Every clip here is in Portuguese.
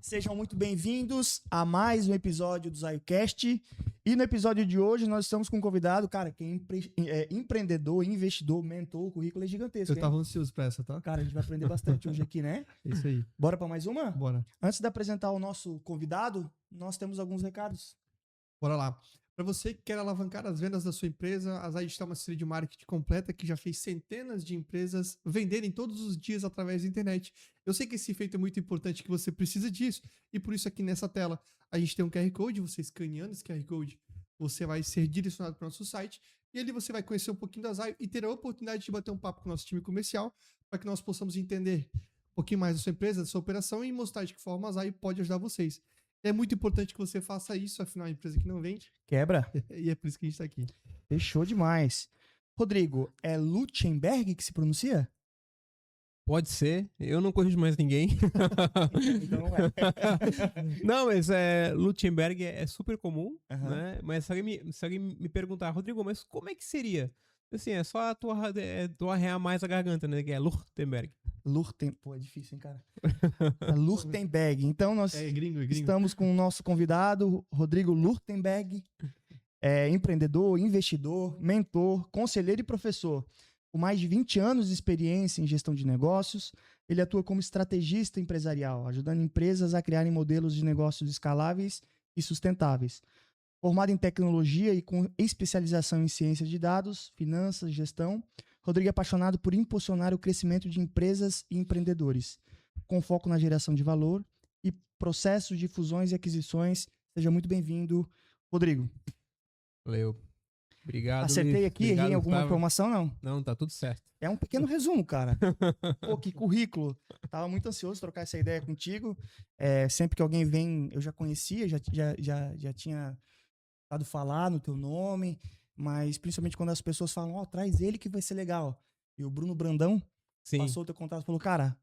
Sejam muito bem-vindos a mais um episódio do ZaioCast. E no episódio de hoje nós estamos com um convidado, cara, que é empreendedor, investidor, mentor, o currículo é gigantesco. Eu tava ansioso pra essa, tá? Cara, a gente vai aprender bastante hoje aqui, né? Isso aí. Bora para mais uma? Bora. Antes de apresentar o nosso convidado, nós temos alguns recados. Bora lá. Para você que quer alavancar as vendas da sua empresa, a Zaid está uma série de marketing completa que já fez centenas de empresas venderem todos os dias através da internet. Eu sei que esse feito é muito importante, que você precisa disso, e por isso aqui nessa tela a gente tem um QR Code, você escaneando esse QR Code, você vai ser direcionado para o nosso site, e ali você vai conhecer um pouquinho da Zaid e ter a oportunidade de bater um papo com o nosso time comercial, para que nós possamos entender um pouquinho mais da sua empresa, da sua operação, e mostrar de que forma a Zaid pode ajudar vocês. É muito importante que você faça isso, afinal, a empresa que não vende Quebra. e é por isso que a gente tá aqui. Fechou demais. Rodrigo, é Lutzenberg que se pronuncia? Pode ser. Eu não corrijo mais ninguém. Então não é. Não, mas Lutzenberg é super comum, né? Mas se alguém me perguntar, Rodrigo, mas como é que seria? Assim, é só tu arrear mais a garganta, né? Que é Lutzenberg. Pô, é difícil, hein, cara? Lurtenberg. Então, nós Gringo. estamos com o nosso convidado, Rodrigo Lurtenberg, empreendedor, investidor, mentor, conselheiro e professor. Com mais de 20 anos de experiência em gestão de negócios, ele atua como estrategista empresarial, ajudando empresas a criarem modelos de negócios escaláveis e sustentáveis. Formado em tecnologia e com especialização em ciência de dados, finanças, gestão, Rodrigo é apaixonado por impulsionar o crescimento de empresas e empreendedores, com foco na geração de valor e processos de fusões e aquisições. Seja muito bem-vindo, Rodrigo. Valeu. Obrigado, Acertei Luiz. aqui, Obrigado, errei alguma Gustavo. informação, não? Não, tá tudo certo. É um pequeno resumo, cara. Pô, que currículo. Tava muito ansioso de trocar essa ideia contigo. Sempre que alguém vem, eu já conhecia, já tinha dado falar no teu nome, mas principalmente quando as pessoas falam, traz ele que vai ser legal. E o Bruno Brandão passou o teu contato e falou, cara,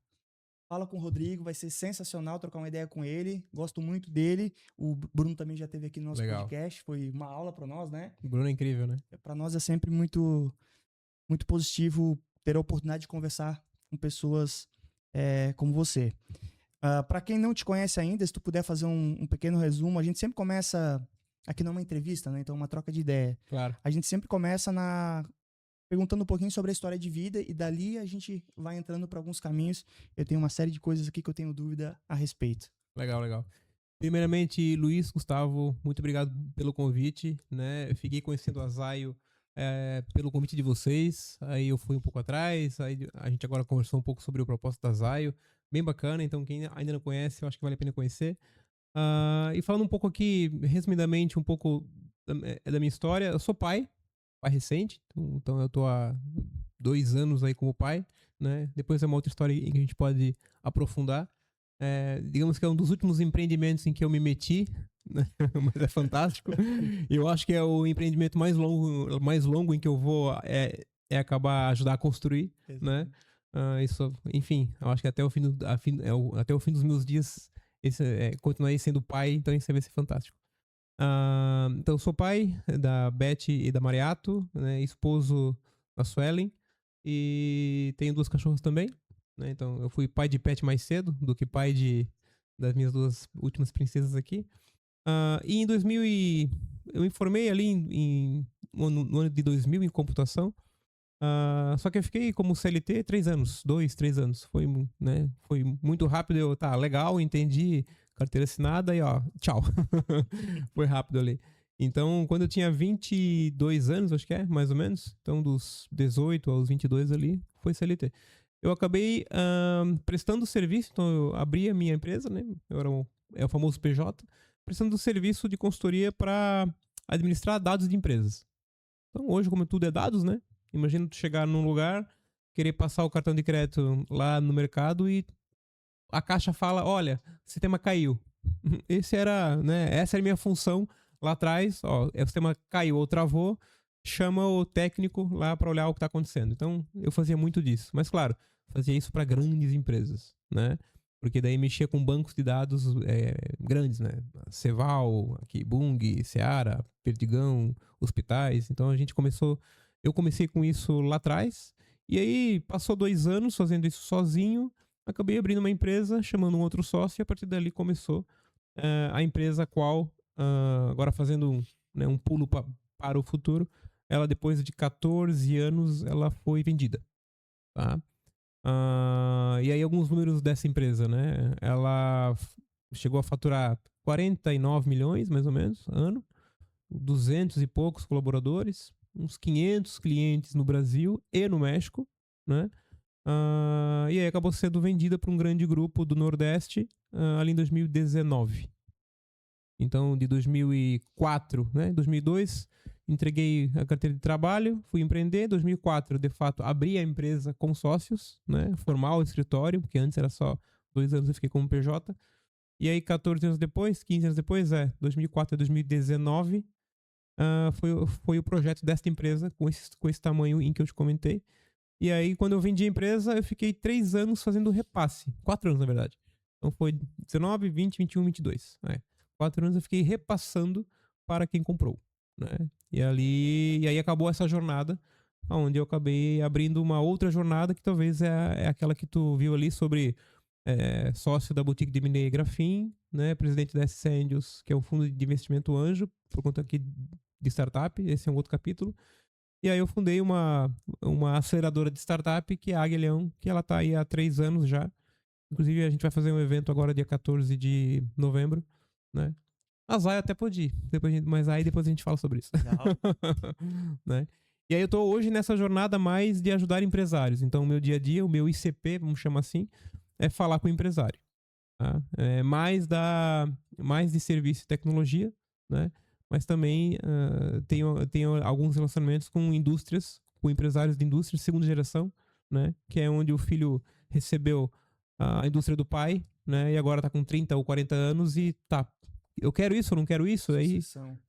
fala com o Rodrigo, vai ser sensacional trocar uma ideia com ele, gosto muito dele. O Bruno também já esteve aqui no nosso podcast, foi uma aula para nós, né? O Bruno é incrível, né? Para nós é sempre muito, muito positivo ter a oportunidade de conversar com pessoas como você. Para quem não te conhece ainda, se tu puder fazer um pequeno resumo, a gente sempre começa... Aqui não é uma entrevista, né? Então é uma troca de ideia. Claro. A gente sempre começa perguntando um pouquinho sobre a história de vida e dali a gente vai entrando para alguns caminhos. Eu tenho uma série de coisas aqui que eu tenho dúvida a respeito. Legal. Primeiramente, Luiz, Gustavo, muito obrigado pelo convite, né? Eu fiquei conhecendo a Zaio pelo convite de vocês. Aí eu fui um pouco atrás, aí a gente agora conversou um pouco sobre o propósito da Zaio. Bem bacana, então quem ainda não conhece, eu acho que vale a pena conhecer. E falando um pouco aqui, resumidamente, um pouco da minha história, eu sou pai recente, então eu tô há 2 anos aí como pai, né? Depois é uma outra história em que a gente pode aprofundar. Digamos que é um dos últimos empreendimentos em que eu me meti, né? Mas é fantástico. Eu acho que é o empreendimento mais longo em que eu vou acabar ajudar a construir, né? Isso, enfim, eu acho que até o fim dos meus dias continuei sendo pai, então isso vai ser fantástico. Então eu sou pai da Beth e da Mariato, né, esposo da Suelen, e tenho 2 cachorros também, né, então eu fui pai de pet mais cedo do que pai das minhas 2 últimas princesas aqui. E em 2000 eu me formei ali no ano de 2000 em computação. Só que eu fiquei como CLT 3 anos, 3 anos. Foi muito rápido. Legal, entendi, carteira assinada e tchau. Foi rápido ali. Então, quando eu tinha 22 anos, acho que mais ou menos, então dos 18 aos 22 ali, foi CLT. Eu acabei prestando serviço, então eu abri a minha empresa, né? Eu era o famoso PJ, prestando serviço de consultoria para administrar dados de empresas. Então, hoje, como tudo é dados, né? Imagina tu chegar num lugar, querer passar o cartão de crédito lá no mercado e a caixa fala, olha, o sistema caiu. Essa era a minha função lá atrás, o sistema caiu ou travou, chama o técnico lá para olhar o que está acontecendo. Então, eu fazia muito disso. Mas, claro, fazia isso para grandes empresas, né? Porque daí mexia com bancos de dados grandes, né? Ceval, aqui, Bung, Seara, Perdigão, hospitais. Então, eu comecei com isso lá atrás, e aí passou 2 anos fazendo isso sozinho, acabei abrindo uma empresa, chamando um outro sócio, e a partir dali começou a empresa a qual, agora fazendo né, um pulo para o futuro, ela depois de 14 anos, ela foi vendida. Tá? E aí alguns números dessa empresa, né? Ela chegou a faturar 49 milhões, mais ou menos, ano, 200 e poucos colaboradores, uns 500 clientes no Brasil e no México, né? E aí acabou sendo vendida para um grande grupo do Nordeste ali em 2019. Então, de 2004, né? 2002, entreguei a carteira de trabalho, fui empreender. Em 2004, de fato, abri a empresa com sócios, né? Formal, escritório, porque antes era só 2 anos eu fiquei como PJ. E aí, 14 anos depois, 15 anos depois, 2004 a 2019, foi o projeto desta empresa com esse tamanho em que eu te comentei. E aí, quando eu vendi a empresa, eu fiquei 3 anos fazendo repasse. 4 anos, na verdade. Então, foi 19, 20, 21, 22. 4 anos eu fiquei repassando para quem comprou. Né? E aí acabou essa jornada, onde eu acabei abrindo uma outra jornada, que talvez é aquela que tu viu ali sobre sócio da boutique de M&A Grafin, né? Presidente da SC Angels, que é um fundo de investimento anjo, por conta aqui de startup. Esse é um outro capítulo. E aí eu fundei uma aceleradora de startup, que é a Águia Leão, que ela está aí há 3 anos já. Inclusive, a gente vai fazer um evento agora, dia 14 de novembro, né? A Zay até pode ir, mas aí depois a gente fala sobre isso. Né? E aí eu tô hoje nessa jornada mais de ajudar empresários. Então, o meu dia a dia, o meu ICP, vamos chamar assim, é falar com o empresário. Tá? Mais de serviço e tecnologia, né? Mas também tenho alguns relacionamentos com indústrias, com empresários de indústria de segunda geração, né? Que é onde o filho recebeu a indústria do pai, né? E agora tá com 30 ou 40 anos e tá, eu quero isso, eu não quero isso,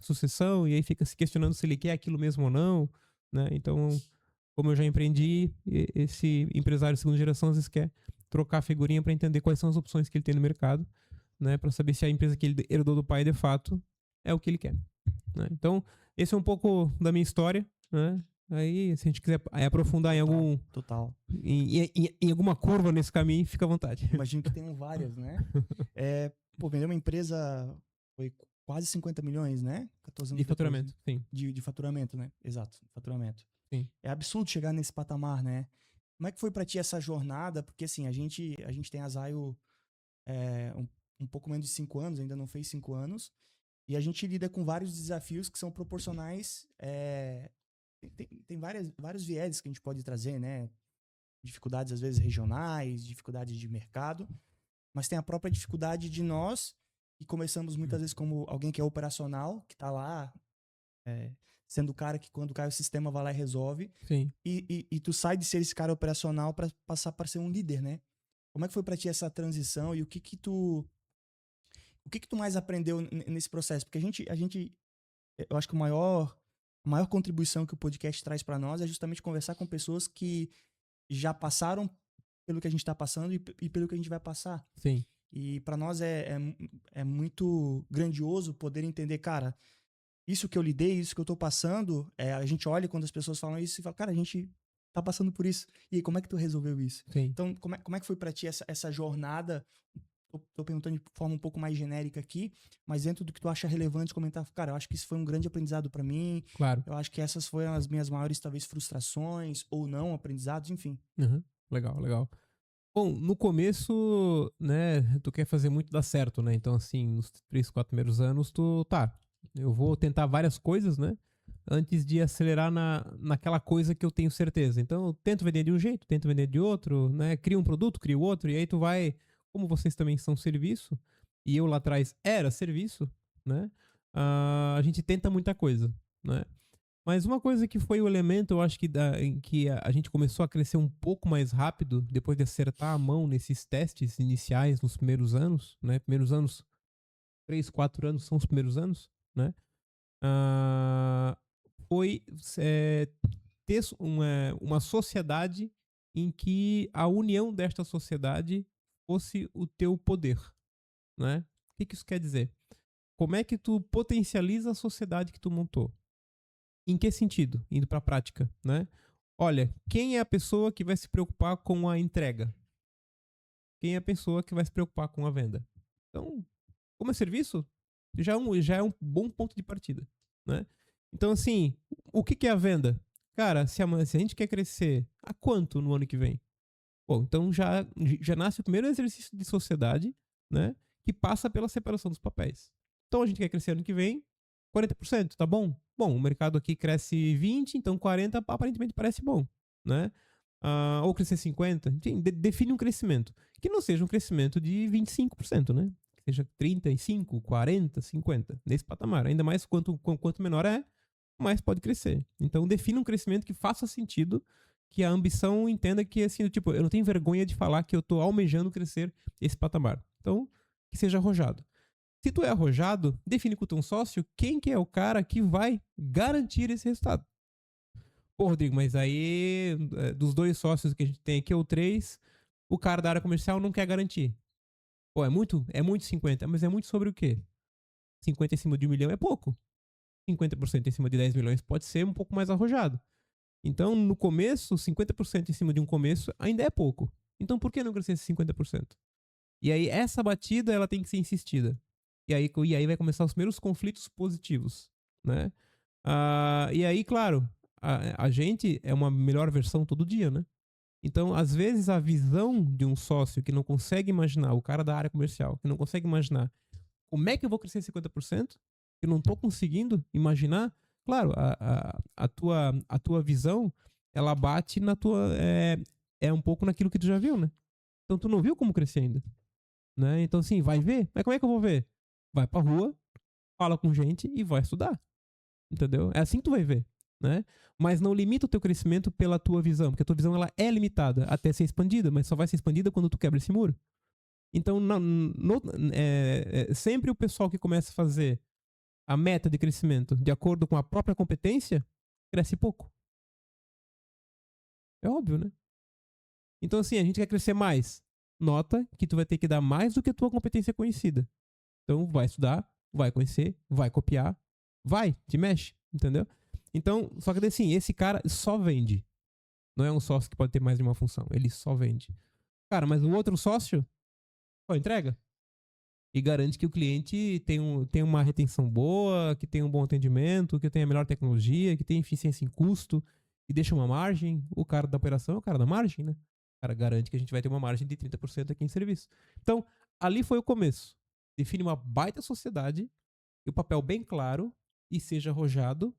sucessão, e aí fica se questionando se ele quer aquilo mesmo ou não, né? Então, como eu já empreendi, esse empresário de segunda geração às vezes quer trocar a figurinha para entender quais são as opções que ele tem no mercado, né? Para saber se a empresa que ele herdou do pai de fato é o que ele quer. Né? Então, esse é um pouco da minha história, né? Aí, se a gente quiser aprofundar em algum... Total. Em alguma curva nesse caminho, fica à vontade. Imagino que tenham várias, né? Vender uma empresa foi quase 50 milhões, né? 14 anos de faturamento, depois, sim. De faturamento, né? Exato, faturamento. Sim. É absurdo chegar nesse patamar, né? Como é que foi pra ti essa jornada? Porque, assim, a gente tem a Zayo um pouco menos de 5 anos, ainda não fez 5 anos, e a gente lida com vários desafios que são proporcionais. Tem vários vieses que a gente pode trazer, né? Dificuldades, às vezes, regionais, dificuldades de mercado, mas tem a própria dificuldade de nós, e começamos muitas vezes como alguém que é operacional, que tá lá, sendo o cara que quando cai o sistema vai lá e resolve. Sim. E tu sai de ser esse cara operacional para passar para ser um líder, né? Como é que foi para ti essa transição e o que tu mais aprendeu nesse processo? Porque eu acho que a maior contribuição que o podcast traz para nós é justamente conversar com pessoas que já passaram pelo que a gente está passando e pelo que a gente vai passar. Sim. E para nós é muito grandioso poder entender, cara, isso que eu lidei, isso que eu tô passando, a gente olha quando as pessoas falam isso e fala, cara, a gente tá passando por isso. E aí, como é que tu resolveu isso? Sim. Então, como é que foi pra ti essa jornada? Tô perguntando de forma um pouco mais genérica aqui, mas dentro do que tu acha relevante comentar, cara, eu acho que isso foi um grande aprendizado pra mim. Claro. Eu acho que essas foram as minhas maiores, talvez, frustrações ou não, aprendizados, enfim. Uhum. Legal, legal. Bom, no começo, né, tu quer fazer muito dar certo, né? Então, assim, nos 3, 4 primeiros anos, eu vou tentar várias coisas, né? Antes de acelerar naquela coisa que eu tenho certeza. Então, eu tento vender de um jeito, tento vender de outro, né? Cria um produto, cria outro, e aí tu vai... Como vocês também são serviço, e eu lá atrás era serviço, né? A gente tenta muita coisa, né? Mas uma coisa que foi o elemento, eu acho que a gente começou a crescer um pouco mais rápido, depois de acertar a mão nesses testes iniciais, nos primeiros anos, né? Primeiros anos, 3, 4 anos são os primeiros anos, né? Foi ter uma sociedade em que a união desta sociedade fosse o teu poder, né? O que isso quer dizer? Como é que tu potencializa a sociedade que tu montou? Em que sentido? Indo para a prática, né? Olha, quem é a pessoa que vai se preocupar com a entrega? quem é a pessoa que vai se preocupar com a venda. Então, como é serviço, já é um bom ponto de partida, né? Então, assim, o que é a venda? Cara, se a gente quer crescer, a quanto no ano que vem? Bom, então já nasce o primeiro exercício de sociedade, né? Que passa pela separação dos papéis. Então a gente quer crescer ano que vem, 40%, tá bom? Bom, o mercado aqui cresce 20%, então 40% aparentemente parece bom, né? Ou crescer 50%, enfim, define um crescimento. Que não seja um crescimento de 25%, né? Que seja 35%, 40%, 50%, nesse patamar. Ainda mais quanto menor é, mais pode crescer. Então define um crescimento que faça sentido, que a ambição entenda que, assim, tipo, eu não tenho vergonha de falar que eu tô almejando crescer esse patamar. Então, que seja arrojado. Se tu é arrojado, define com o teu sócio quem que é o cara que vai garantir esse resultado. Pô, Rodrigo, mas aí, dos 2 sócios que a gente tem aqui, ou 3, o cara da área comercial não quer garantir. Pô, é muito 50, mas é muito sobre o quê? 50 em cima de 1 milhão é pouco. 50% em cima de 10 milhões pode ser um pouco mais arrojado. Então, no começo, 50% em cima de um começo ainda é pouco. Então, por que não crescer esse 50%? E aí, essa batida, ela tem que ser insistida. E aí vai começar os primeiros conflitos positivos, né? E aí, claro, a gente é uma melhor versão todo dia, né? Então, às vezes, a visão de um sócio que não consegue imaginar, o cara da área comercial, que não consegue imaginar como é que eu vou crescer 50%, que eu não estou conseguindo imaginar, claro, a tua visão, ela bate na tua... É um pouco naquilo que tu já viu, né? Então, tu não viu como crescer ainda, né? Então, assim, vai ver. Mas como é que eu vou ver? Vai pra rua, fala com gente e vai estudar. Entendeu? É assim que tu vai ver, né? Mas não limita o teu crescimento pela tua visão, porque a tua visão ela é limitada até ser expandida, mas só vai ser expandida quando tu quebra esse muro. Então, sempre o pessoal que começa a fazer a meta de crescimento de acordo com a própria competência, cresce pouco. É óbvio, né? Então, assim, a gente quer crescer mais. Nota que tu vai ter que dar mais do que a tua competência conhecida. Então, vai estudar, vai conhecer, vai copiar, te mexe, entendeu? Então, só que assim, esse cara só vende. Não é um sócio que pode ter mais de uma função, ele só vende. Cara, mas o outro sócio só entrega. E garante que o cliente tem uma retenção boa, que tem um bom atendimento, que tem a melhor tecnologia, que tem eficiência em custo, e deixa uma margem. O cara da operação é o cara da margem, né? O cara garante que a gente vai ter uma margem de 30% aqui em serviço. Então, ali foi o começo. Define uma baita sociedade, e o papel bem claro, e seja arrojado,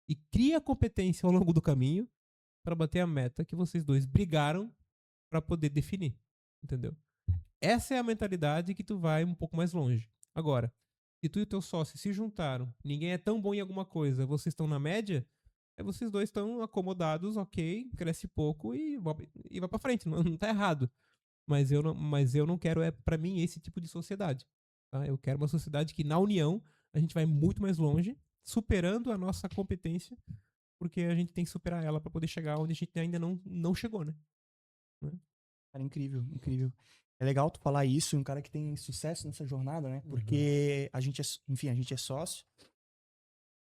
e cria competência ao longo do caminho para bater a meta que vocês dois brigaram para poder definir. Entendeu? Essa é a mentalidade que tu vai um pouco mais longe. Agora, se tu e o teu sócio se juntaram, ninguém é tão bom em alguma coisa, vocês estão na média, vocês dois estão acomodados, ok, cresce pouco e vai pra frente, não tá errado. Mas eu não quero, pra mim, esse tipo de sociedade. Tá? Eu quero uma sociedade que, na união, a gente vai muito mais longe, superando a nossa competência, porque a gente tem que superar ela para poder chegar onde a gente ainda não chegou, né? Cara, incrível, incrível. É legal tu falar isso, um cara que tem sucesso nessa jornada, né? Porque a gente é sócio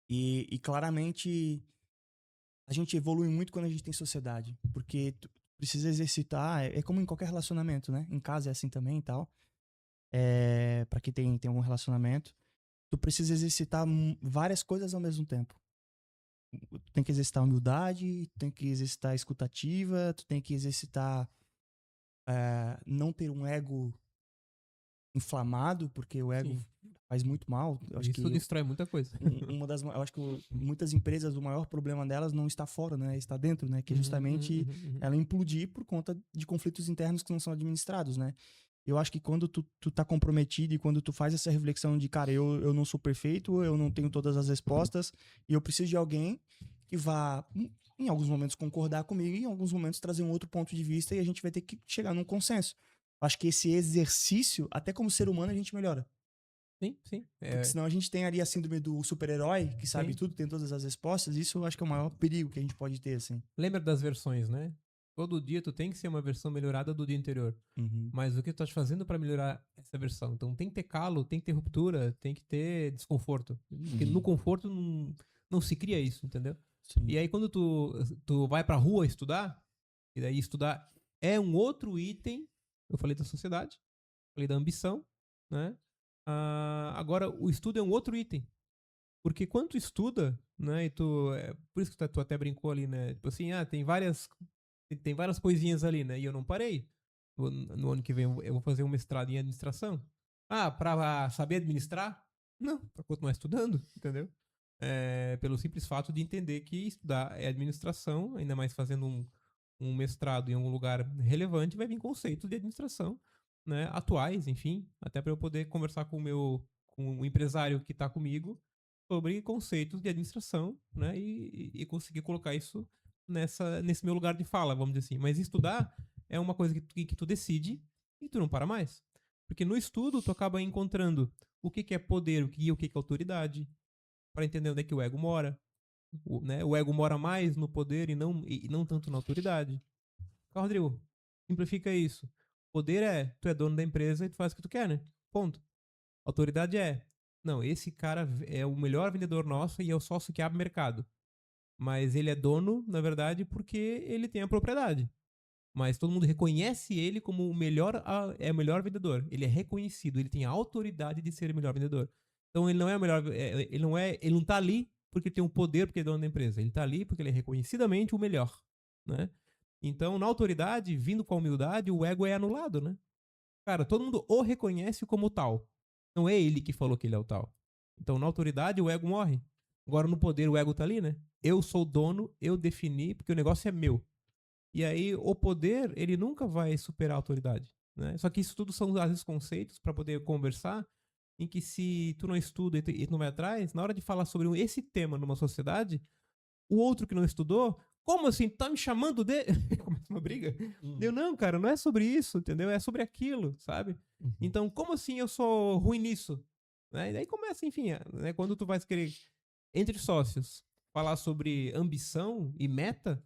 e claramente a gente evolui muito quando a gente tem sociedade, porque tu precisa exercitar, é como em qualquer relacionamento, né? Em casa é assim também e tal. Pra quem tem algum relacionamento, tu precisa exercitar várias coisas ao mesmo tempo. Tu tem que exercitar humildade, tu tem que exercitar escutativa, tu tem que exercitar não ter um ego inflamado, porque o ego faz muito mal. Eu acho Isso que destrói muita coisa. eu acho que muitas empresas, o maior problema delas não está fora, né? Está dentro, né? Que é justamente ela implodir por conta de conflitos internos que não são administrados, né? Eu acho que quando tu tá comprometido e quando tu faz essa reflexão de, cara, eu não sou perfeito, eu não tenho todas as respostas e eu preciso de alguém que vá, em alguns momentos, concordar comigo e em alguns momentos trazer um outro ponto de vista e a gente vai ter que chegar num consenso. Acho que esse exercício, até como ser humano, a gente melhora. Sim. Porque senão a gente tem ali a síndrome do super-herói, que sabe tudo, tem todas as respostas. Isso eu acho que é o maior perigo que a gente pode ter, assim. Lembra das versões, né? Todo dia tu tem que ser uma versão melhorada do dia anterior. Mas o que tu tá fazendo para melhorar essa versão? Então tem que ter calo, tem que ter ruptura, tem que ter desconforto. Porque no conforto não se cria isso, entendeu? Sim. E aí quando tu vai pra rua estudar, e daí estudar é um outro item Eu falei da sociedade, falei da ambição, né? Agora, o estudo é um outro item. Porque quando tu estuda, né, e por isso que tu até brincou ali, né? Tipo assim, tem várias coisinhas ali, né? E eu não parei. No ano que vem eu vou fazer um mestrado em administração. Pra saber administrar? Não, pra continuar estudando, entendeu? Pelo simples fato de entender que estudar é administração, ainda mais fazendo um mestrado em algum lugar relevante, vai vir conceitos de administração, né, atuais, enfim, até para eu poder conversar com o empresário que está comigo sobre conceitos de administração, né, e conseguir colocar isso nesse meu lugar de fala, vamos dizer assim. Mas estudar é uma coisa que tu decide e tu não para mais. Porque no estudo tu acaba encontrando o que é poder, o que é autoridade, para entender onde é que o ego mora. O ego mora mais no poder e não tanto na autoridade. Rodrigo, simplifica isso. Poder tu é dono da empresa e tu faz o que tu quer, né? Ponto. Autoridade não, esse cara é o melhor vendedor nosso e é o sócio que abre o mercado. Mas ele é dono, na verdade, porque ele tem a propriedade. Mas todo mundo reconhece ele como o melhor vendedor. Ele é reconhecido, ele tem a autoridade de ser o melhor vendedor. Então ele não é o melhor, ele não tá ali porque ele tem um poder, porque ele é dono da empresa. Ele tá ali porque ele é reconhecidamente o melhor, né? Então, na autoridade, vindo com a humildade, o ego é anulado, né? Cara, todo mundo o reconhece como tal. Não é ele que falou que ele é o tal. Então, na autoridade, o ego morre. Agora, no poder, o ego tá ali, né? Eu sou o dono, eu defini, porque o negócio é meu. E aí, o poder, ele nunca vai superar a autoridade, né? Só que isso tudo são, às vezes, conceitos para poder conversar, em que se tu não estuda e tu não vai atrás, na hora de falar sobre esse tema numa sociedade, o outro que não estudou, como assim? Tá me chamando de... Começa uma briga. Eu, não, cara, não é sobre isso, entendeu? É sobre aquilo, sabe? Então, como assim eu sou ruim nisso? Né? E daí começa, enfim, né? Quando tu vai querer, entre sócios, falar sobre ambição e meta,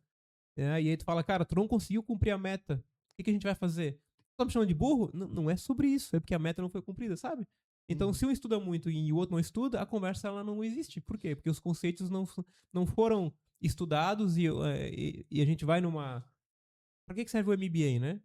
né? E aí tu fala, cara, tu não conseguiu cumprir a meta. O que a gente vai fazer? Tu tá me chamando de burro? Não é sobre isso, é porque a meta não foi cumprida, sabe? Então, se um estuda muito e o outro não estuda, a conversa ela não existe. Por quê? Porque os conceitos não foram estudados e a gente vai numa... Pra que serve o MBA, né?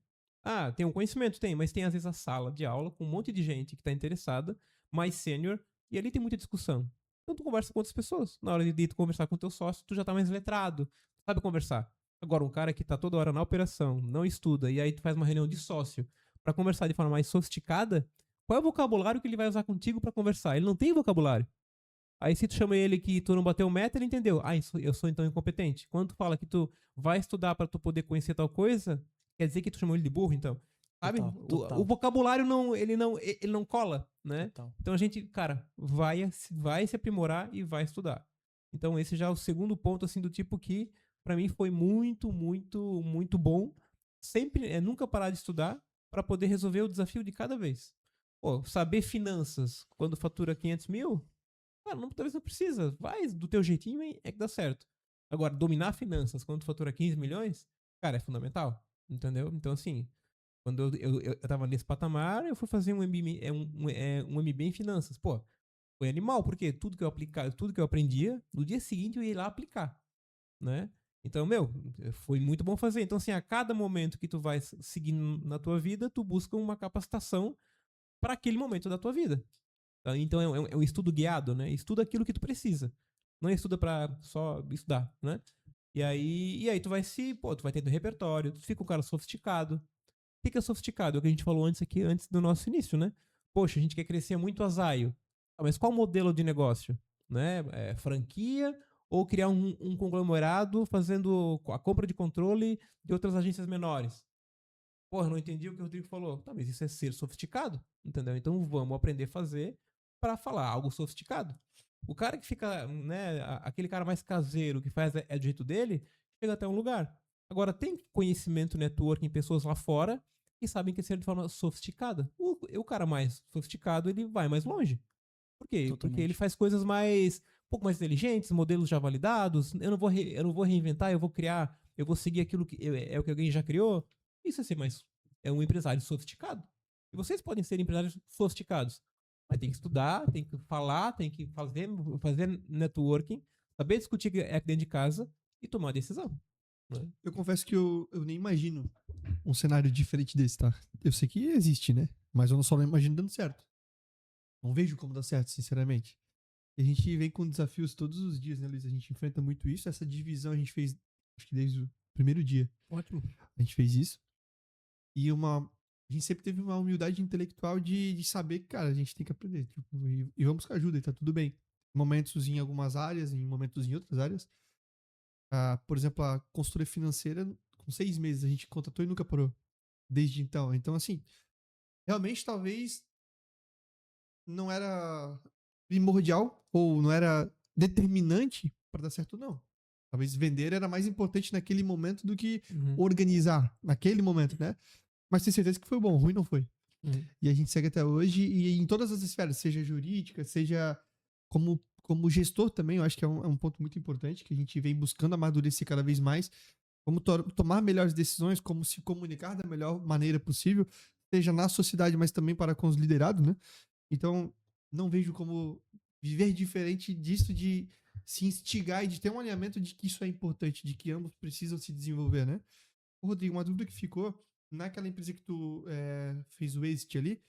Tem um conhecimento? Tem, mas tem às vezes a sala de aula com um monte de gente que tá interessada, mais sênior, e ali tem muita discussão. Então tu conversa com outras pessoas. Na hora de tu conversar com o teu sócio, tu já tá mais letrado, sabe conversar. Agora, um cara que tá toda hora na operação, não estuda, e aí tu faz uma reunião de sócio para conversar de forma mais sofisticada, qual é o vocabulário que ele vai usar contigo para conversar? Ele não tem vocabulário. Aí se tu chama ele que tu não bateu meta, ele entendeu. Eu sou então incompetente. Quando tu fala que tu vai estudar para tu poder conhecer tal coisa, quer dizer que tu chamou ele de burro, então. Sabe? Total. O vocabulário ele não cola, né? Total. Então a gente, cara, vai se aprimorar e vai estudar. Então esse já é o segundo ponto, assim, do tipo que para mim foi muito, muito, muito bom. Sempre, nunca parar de estudar para poder resolver o desafio de cada vez. Pô, saber finanças quando fatura 500 mil, cara, talvez não precisa. Vai do teu jeitinho é que dá certo. Agora, dominar finanças quando tu fatura 15 milhões, cara, é fundamental. Entendeu? Então, assim, quando eu tava nesse patamar, eu fui fazer um MBA, um MBA em finanças. Pô, foi animal, porque tudo que eu aprendia, no dia seguinte eu ia lá aplicar, né? Então, foi muito bom fazer. Então, assim, a cada momento que tu vai seguindo na tua vida, tu busca uma capacitação para aquele momento da tua vida. Então é um estudo guiado, né? Estuda aquilo que tu precisa. Não estuda pra só estudar, né? E aí tu vai tendo repertório, tu fica um cara sofisticado. O que é sofisticado? É o que a gente falou antes do nosso início, né? Poxa, a gente quer crescer muito a Zayo. Mas qual modelo de negócio? Né? Franquia ou criar um conglomerado fazendo a compra de controle de outras agências menores? Porra, não entendi o que o Rodrigo falou. Tá, mas isso é ser sofisticado, entendeu? Então vamos aprender a fazer para falar algo sofisticado. O cara que fica, né, aquele cara mais caseiro, que faz do jeito dele, chega até um lugar. Agora, tem conhecimento networking em pessoas lá fora que sabem crescer de forma sofisticada. O cara mais sofisticado, ele vai mais longe. Por quê? Totalmente. Porque ele faz coisas um pouco mais inteligentes, modelos já validados. Eu não vou reinventar, eu vou seguir aquilo que é o que alguém já criou. Isso é um empresário sofisticado. E vocês podem ser empresários sofisticados. Mas tem que estudar, tem que falar, tem que fazer networking, saber discutir aqui dentro de casa e tomar decisão. né? Eu confesso que eu nem imagino um cenário diferente desse, tá? Eu sei que existe, né? Mas eu só não imagino dando certo. Não vejo como dar certo, sinceramente. E a gente vem com desafios todos os dias, né, Luiz? A gente enfrenta muito isso. Essa divisão a gente fez, acho que desde o primeiro dia. Ótimo. A gente fez isso. E a gente sempre teve uma humildade intelectual de saber que, cara, a gente tem que aprender. Tipo, e vamos buscar ajuda, e tá tudo bem. Momentos em algumas áreas, em momentos em outras áreas. Por exemplo, a consultoria financeira, com 6 meses a gente contratou e nunca parou. Desde então. Então, assim, realmente talvez não era primordial ou não era determinante para dar certo, não. Talvez vender era mais importante naquele momento do que Uhum. organizar naquele momento, né? Mas tenho certeza que foi bom, ruim não foi. Uhum. E a gente segue até hoje e em todas as esferas, seja jurídica, seja como gestor também, eu acho que é um ponto muito importante, que a gente vem buscando amadurecer cada vez mais, como tomar melhores decisões, como se comunicar da melhor maneira possível, seja na sociedade, mas também para com os liderados, né? Então, não vejo como viver diferente disso de se instigar e de ter um alinhamento de que isso é importante, de que ambos precisam se desenvolver, né? Ô, Rodrigo, uma dúvida que ficou, naquela empresa que tu fez o exit ali,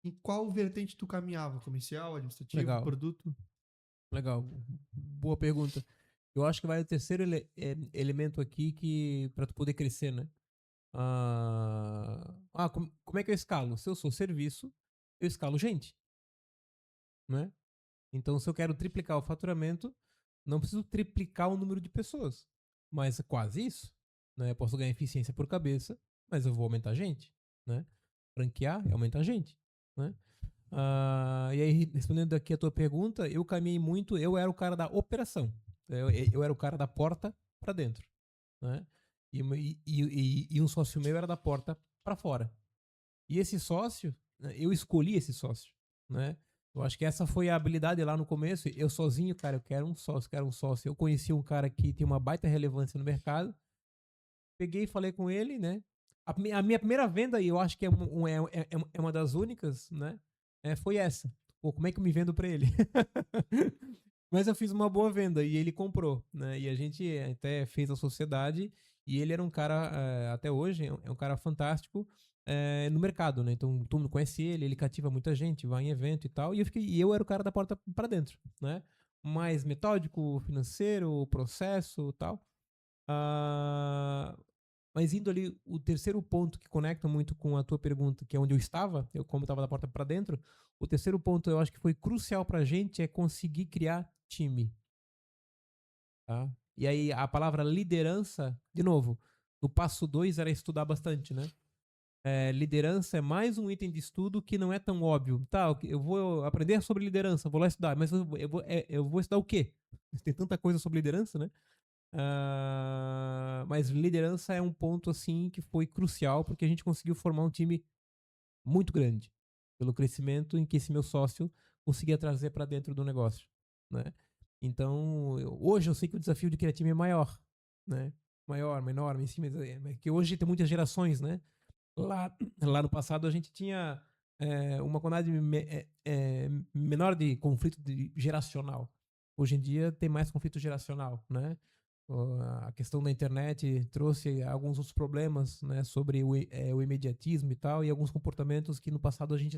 em qual vertente tu caminhava? Comercial, administrativo, Legal, produto? legal. Boa pergunta. Eu acho que vai o terceiro elemento aqui que para tu poder crescer, né? Como é que eu escalo? Se eu sou serviço, eu escalo gente, né? Então, se eu quero triplicar o faturamento, não preciso triplicar o número de pessoas, mas é quase isso, né? Eu posso ganhar eficiência por cabeça, mas eu vou aumentar a gente, né? Franquear é aumentar a gente, né? E aí, respondendo aqui a tua pergunta, eu caminhei muito, eu era o cara da operação, eu era o cara da porta para dentro, né? E um sócio meu era da porta para fora. E esse sócio, né, eu escolhi esse sócio, né? Eu acho que essa foi a habilidade lá no começo. Eu sozinho, cara, eu quero um sócio, quero um sócio. Eu conheci um cara que tem uma baita relevância no mercado. Peguei e falei com ele, né? A minha primeira venda, e eu acho que é uma das únicas, né? Foi essa. Pô, como é que eu me vendo pra ele? Mas eu fiz uma boa venda e ele comprou, né? E a gente até fez a sociedade e ele era um cara, até hoje, é um cara fantástico no mercado, né? Então todo mundo conhece ele, ele cativa muita gente, vai em evento e tal. E eu era o cara da porta para dentro, né? Mais metódico, financeiro, processo e tal. Mas indo ali, o terceiro ponto que conecta muito com a tua pergunta, que é onde eu estava, eu como estava da porta para dentro, o terceiro ponto eu acho que foi crucial pra gente é conseguir criar time. Tá? E aí a palavra liderança, de novo, no passo 2 era estudar bastante, né? Liderança é mais um item de estudo que não é tão óbvio. Tá, eu vou aprender sobre liderança, vou lá estudar, mas eu vou estudar o quê? Tem tanta coisa sobre liderança, né? Mas liderança é um ponto assim que foi crucial porque a gente conseguiu formar um time muito grande pelo crescimento em que esse meu sócio conseguia trazer para dentro do negócio, né? Então, hoje eu sei que o desafio de criar time é maior, né? Maior, menor, em cima, que hoje tem muitas gerações, né? Lá no passado a gente tinha uma quantidade menor de conflito geracional. Hoje em dia tem mais conflito geracional, né? A questão da internet trouxe alguns outros problemas, né, sobre o imediatismo e tal, e alguns comportamentos que no passado a gente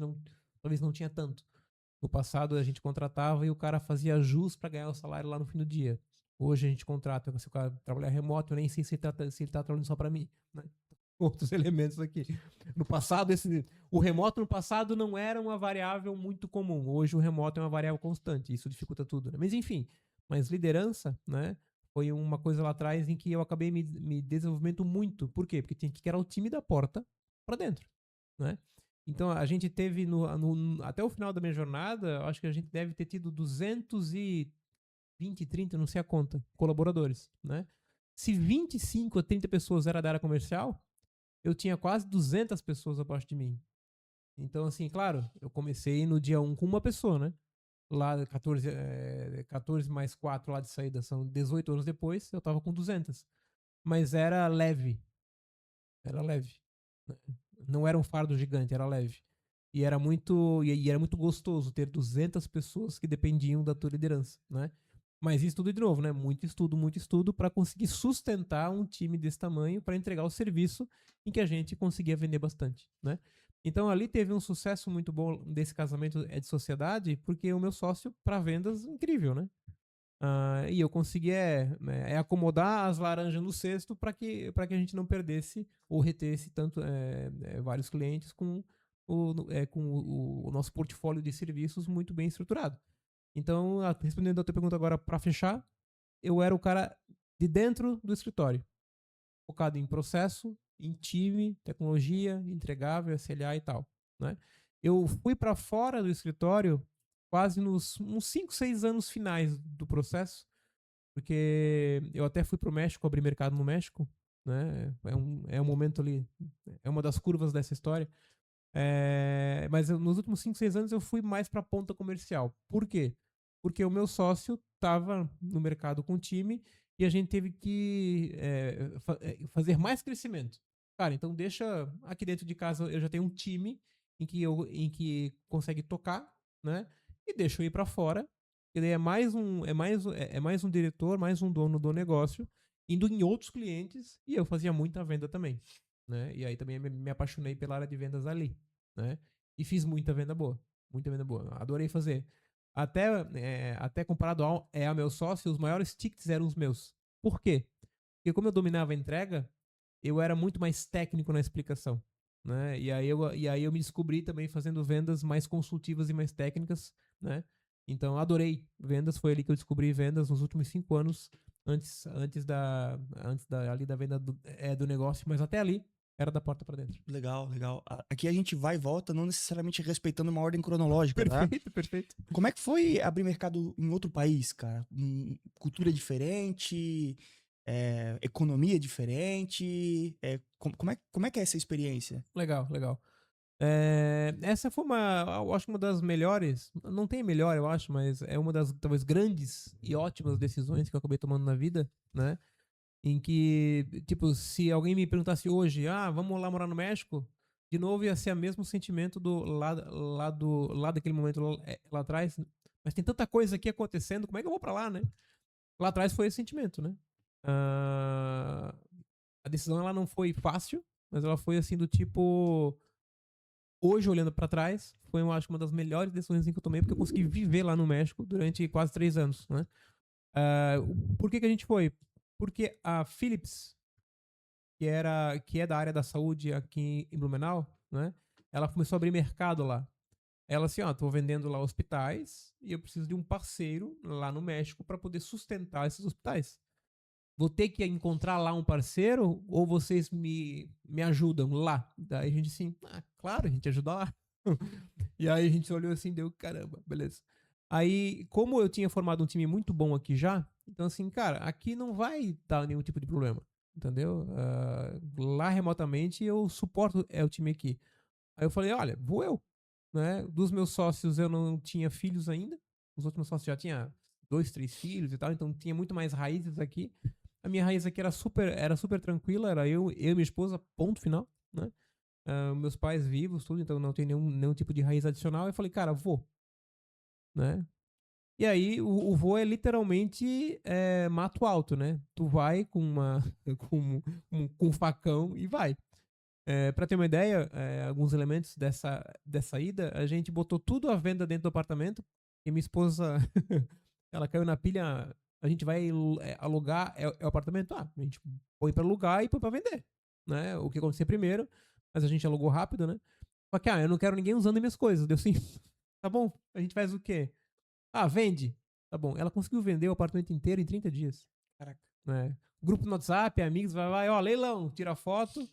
talvez não tinha tanto. No passado a gente contratava e o cara fazia jus para ganhar o salário lá no fim do dia. Hoje a gente contrata, se o cara trabalhar remoto, eu nem sei se ele tá trabalhando só para mim, né? Outros elementos aqui. No passado, o remoto no passado não era uma variável muito comum. Hoje o remoto é uma variável constante. Isso dificulta tudo, né? Mas enfim, liderança, né? Foi uma coisa lá atrás em que eu acabei me desenvolvendo muito. Por quê? Porque tinha que criar o time da porta para dentro, né? Então a gente teve até o final da minha jornada, acho que a gente deve ter tido 220, 30, não sei a conta, colaboradores, né? Se 25 a 30 pessoas era da área comercial, eu tinha quase 200 pessoas abaixo de mim. Então, assim, claro, eu comecei no dia 1 com uma pessoa, né? Lá, 14 mais 4 lá de saída, são 18 anos depois, eu tava com 200. Mas era leve. Era leve. Não era um fardo gigante, era leve. E era muito gostoso ter 200 pessoas que dependiam da tua liderança, né? Mas isso tudo, de novo, né? Muito estudo para conseguir sustentar um time desse tamanho para entregar o serviço em que a gente conseguia vender bastante, né? Então ali teve um sucesso muito bom desse casamento de sociedade, porque o meu sócio para vendas incrível, né? E eu consegui acomodar as laranjas no cesto para que a gente não perdesse ou retesse tanto vários clientes com o nosso portfólio de serviços muito bem estruturado. Então, respondendo a tua pergunta agora para fechar, eu era o cara de dentro do escritório, focado em processo, em time, tecnologia, entregável, SLA e tal, né? Eu fui para fora do escritório quase nos uns 5, 6 anos finais do processo, porque eu até fui para o México, abrir mercado no México, né? É um momento ali, é uma das curvas dessa história. Mas nos últimos 5, 6 anos eu fui mais para a ponta comercial. Por quê? Porque o meu sócio estava no mercado com o time e a gente teve que fazer mais crescimento. Cara, então deixa aqui dentro de casa, eu já tenho um time em que consegue tocar, né? E deixa eu ir para fora. E daí é mais um diretor, mais um dono do negócio, indo em outros clientes, e eu fazia muita venda também, né? E aí também me apaixonei pela área de vendas ali, né? E fiz muita venda boa, adorei fazer. Até comparado ao meu sócio, os maiores tickets eram os meus. Por quê? Porque como eu dominava a entrega, eu era muito mais técnico na explicação, né? E aí eu me descobri também fazendo vendas mais consultivas e mais técnicas, né? Então, adorei vendas. Foi ali que eu descobri vendas nos últimos 5 anos, antes ali da venda do negócio. Mas até ali, era da porta para dentro. Legal, legal. Aqui a gente vai e volta, não necessariamente respeitando uma ordem cronológica, tá? Perfeito. Como é que foi abrir mercado em outro país, cara? Cultura diferente, economia diferente. Como é que é essa experiência? Legal. Essa foi eu acho que uma das melhores, não tem melhor, eu acho, mas é uma das talvez grandes e ótimas decisões que eu acabei tomando na vida, né? Em que, tipo, se alguém me perguntasse hoje, vamos lá morar no México, de novo ia ser o mesmo sentimento lá daquele momento lá atrás. Mas tem tanta coisa aqui acontecendo, como é que eu vou pra lá, né? Lá atrás foi esse sentimento, né? A decisão ela não foi fácil, mas ela foi assim do tipo, hoje olhando pra trás, foi eu acho uma das melhores decisões que eu tomei, porque eu consegui viver lá no México durante quase 3 anos, né? Por que a gente foi? Porque a Philips, que é da área da saúde aqui em Blumenau, né? Ela começou a abrir mercado lá. Ela assim, tô vendendo lá hospitais e eu preciso de um parceiro lá no México para poder sustentar esses hospitais. Vou ter que encontrar lá um parceiro ou vocês me ajudam lá? Daí a gente assim, claro, a gente ajuda lá. E aí a gente olhou assim, deu, caramba, beleza. Aí, como eu tinha formado um time muito bom aqui já, então assim, cara, aqui não vai dar nenhum tipo de problema, entendeu? Lá remotamente eu suporto o time aqui. Aí eu falei, olha, vou eu, né? Dos meus sócios eu não tinha filhos ainda, os outros meus sócios já tinham 2, 3 filhos e tal, então tinha muito mais raízes aqui. A minha raiz aqui era super tranquila, era eu e minha esposa, ponto final, né? Meus pais vivos, tudo, então não tem nenhum tipo de raiz adicional. Eu falei, cara, vou, né? E aí o voo é literalmente mato alto, né? Tu vai com com um facão e vai. Pra ter uma ideia, alguns elementos dessa ida, a gente botou tudo à venda dentro do apartamento e minha esposa, ela caiu na pilha, a gente vai alugar o apartamento? A gente põe pra alugar e põe pra vender, né? O que acontecer primeiro, mas a gente alugou rápido, né? Só que, eu não quero ninguém usando minhas coisas. Deu assim, tá bom, a gente faz o quê? Vende. Tá bom. Ela conseguiu vender o apartamento inteiro em 30 dias. Caraca. Né? Grupo no WhatsApp, amigos, vai, leilão, tira foto.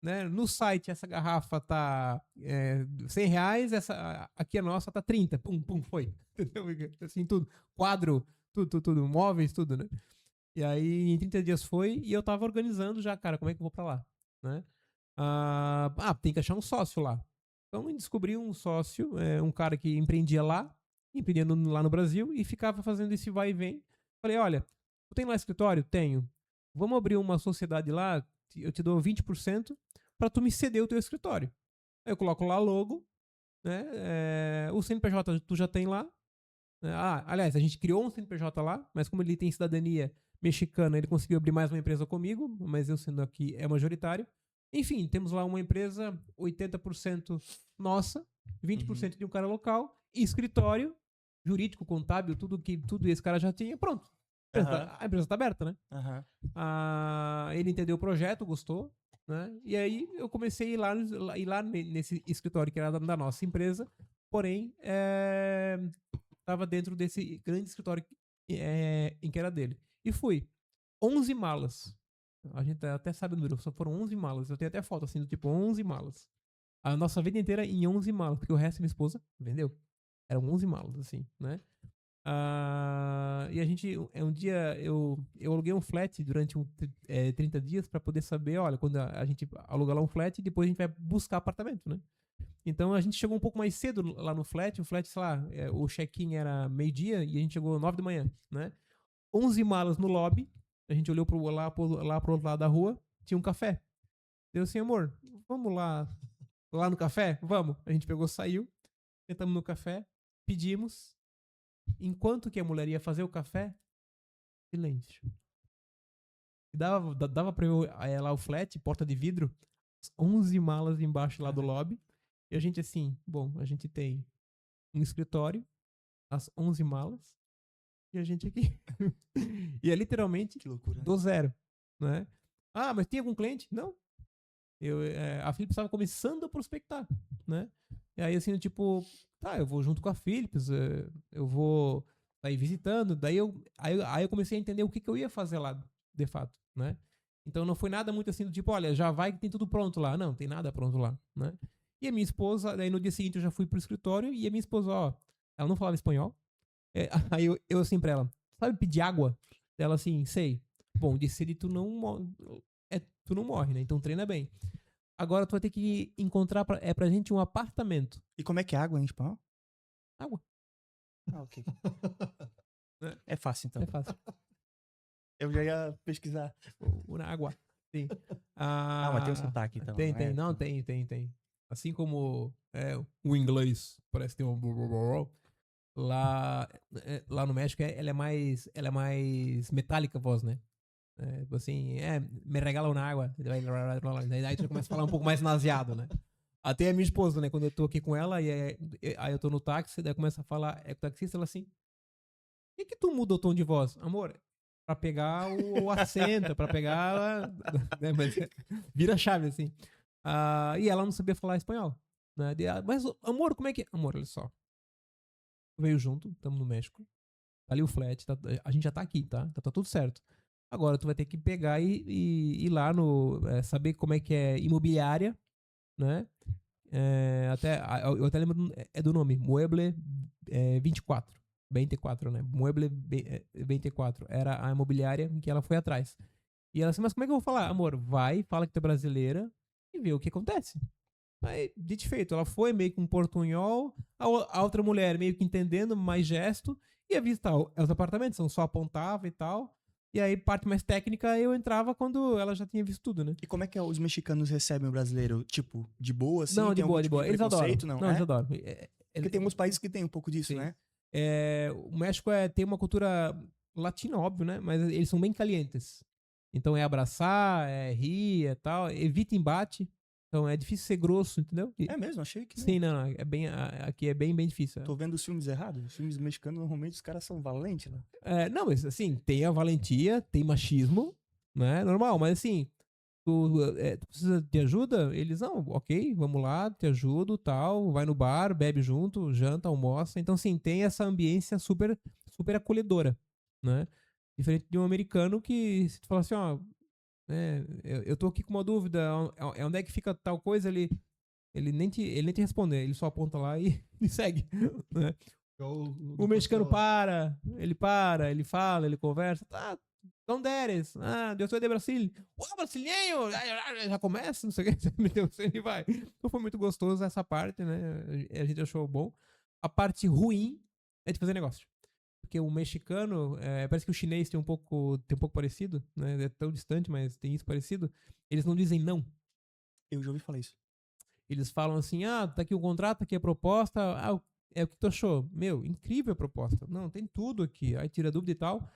Né? No site, essa garrafa tá R$100, aqui a nossa tá 30. Pum, foi. Entendeu? Assim, tudo. Quadro, tudo. Móveis, tudo, né? E aí, em 30 dias foi, e eu tava organizando já, cara, como é que eu vou pra lá? Né? Tem que achar um sócio lá. Então, eu descobri um sócio, um cara que empreendia lá no Brasil e ficava fazendo esse vai e vem. Falei, olha, tu tem lá escritório? Tenho. Vamos abrir uma sociedade lá, eu te dou 20% para tu me ceder o teu escritório. Aí eu coloco lá logo, né? O CNPJ tu já tem lá, Aliás, a gente criou um CNPJ lá, mas como ele tem cidadania mexicana, ele conseguiu abrir mais uma empresa comigo, mas eu sendo aqui é majoritário. Enfim, temos lá uma empresa 80% nossa, 20% de um cara local, escritório, jurídico, contábil, tudo esse cara já tinha, pronto. A empresa tá aberta, né? Ele entendeu o projeto, gostou, né? E aí eu comecei a ir lá nesse escritório que era da nossa empresa, porém estava dentro desse grande escritório em que era dele. E fui. 11 malas. A gente até sabe o número, só foram 11 malas. Eu tenho até foto assim, do tipo 11 malas. A nossa vida inteira em 11 malas, porque o resto minha esposa vendeu. Eram 11 malas, assim, né? E a gente, um dia, eu aluguei um flat durante 30 dias pra poder saber, olha, quando a gente aluga lá um flat, depois a gente vai buscar apartamento, né? Então a gente chegou um pouco mais cedo lá no flat. O flat, sei lá, o check-in era meio-dia e a gente chegou 9 da manhã, né? 11 malas no lobby. A gente olhou lá pro outro lado da rua, tinha um café. Deu assim, amor, vamos lá no café? Vamos. A gente pegou, saiu, entramos no café, pedimos. Enquanto que a mulher ia fazer o café, silêncio. Dava pra eu lá o flat, porta de vidro, 11 malas embaixo lá do lobby. E a gente assim, bom, a gente tem um escritório, as 11 malas, e a gente aqui. E é literalmente Que loucura. do zero, né? Mas tem algum cliente? Não. A Philips estava começando a prospectar, né? E aí assim, tipo, eu vou junto com a Philips, eu vou sair visitando. Daí eu comecei a entender o que eu ia fazer lá, de fato, né? Então não foi nada muito assim do tipo, olha, já vai que tem tudo pronto lá. Não, tem nada pronto lá, né? E a minha esposa, daí no dia seguinte eu já fui pro escritório e a minha esposa, ela não falava espanhol. Aí eu assim pra ela, sabe pedir água? Ela assim, sei. Bom, de sede tu não morre, né? Então treina bem. Agora tu vai ter que encontrar pra gente um apartamento. E como é que é água em espanhol? Água. Ok. É fácil, então. É fácil. Eu já ia pesquisar. Água. Sim. Mas tem um sotaque, então. Tem. Não, tem. Assim como o inglês parece ter lá no México ela é mais metálica a voz, né? Assim, me regala uma água. Daí tu começa a falar um pouco mais naseado, né? Até a minha esposa, né? Quando eu tô aqui com ela, aí eu tô no táxi, daí começa a falar, o taxista, ela assim, por que tu muda o tom de voz? Amor, pra pegar o acento, pra pegar, né? Mas vira chave, assim. E ela não sabia falar espanhol, né? Mas, amor, como é que... Amor, olha só. Veio junto, tamo no México. Tá ali o flat, a gente já tá aqui, tá? Tá tudo certo. Agora tu vai ter que pegar e ir lá saber como é que é imobiliária, né? Eu até lembro do nome, Mueble 24, né? Mueble 24 era a imobiliária em que ela foi atrás. E ela assim, mas como é que eu vou falar? Amor, vai, fala que tu é brasileira e vê o que acontece. Aí, dito e feito, ela foi meio com um portunhol, a outra mulher meio que entendendo, mais gesto, ia visitar os apartamentos, então só apontava e tal. E aí, parte mais técnica, eu entrava quando ela já tinha visto tudo, né? E como é que os mexicanos recebem o brasileiro? Tipo, de boa, assim? Não, de Tem algum boa, de tipo boa. Eles adoram. preconceito? Não, Eles adoram. Porque tem alguns países que tem um pouco disso, Sim. né? O México tem uma cultura latina, óbvio, né? Mas eles são bem calientes. Então é abraçar, é rir, é tal. Evita embate. Então é difícil ser grosso, entendeu? É mesmo? Achei que não. Sim, não. Aqui é bem difícil. Tô vendo os filmes errados. Os filmes mexicanos, normalmente, os caras são valentes, né? Não, mas assim, tem a valentia, tem machismo, né? Normal, mas assim, tu precisa de ajuda? Eles, não, ok, vamos lá, te ajudo, tal. Vai no bar, bebe junto, janta, almoça. Então, assim, tem essa ambiência super, super acolhedora, né? Diferente de um americano que, se tu falar assim, eu tô aqui com uma dúvida, onde é que fica tal coisa, ele nem te responde, ele só aponta lá e segue, né? O mexicano ele fala, ele conversa, onde eres? Eu sou de Brasil. Brasileiro! Já começa, não sei o que, ele vai. Então foi muito gostoso essa parte, né? A gente achou bom. A parte ruim é de fazer negócio. Porque o mexicano, parece que o chinês tem um pouco parecido, né? É tão distante, mas tem isso parecido. Eles não dizem não. Eu já ouvi falar isso. Eles falam assim, tá aqui o contrato, tá aqui a proposta, o que tu achou? Meu, incrível a proposta. Não, tem tudo aqui. Aí tira dúvida e tal.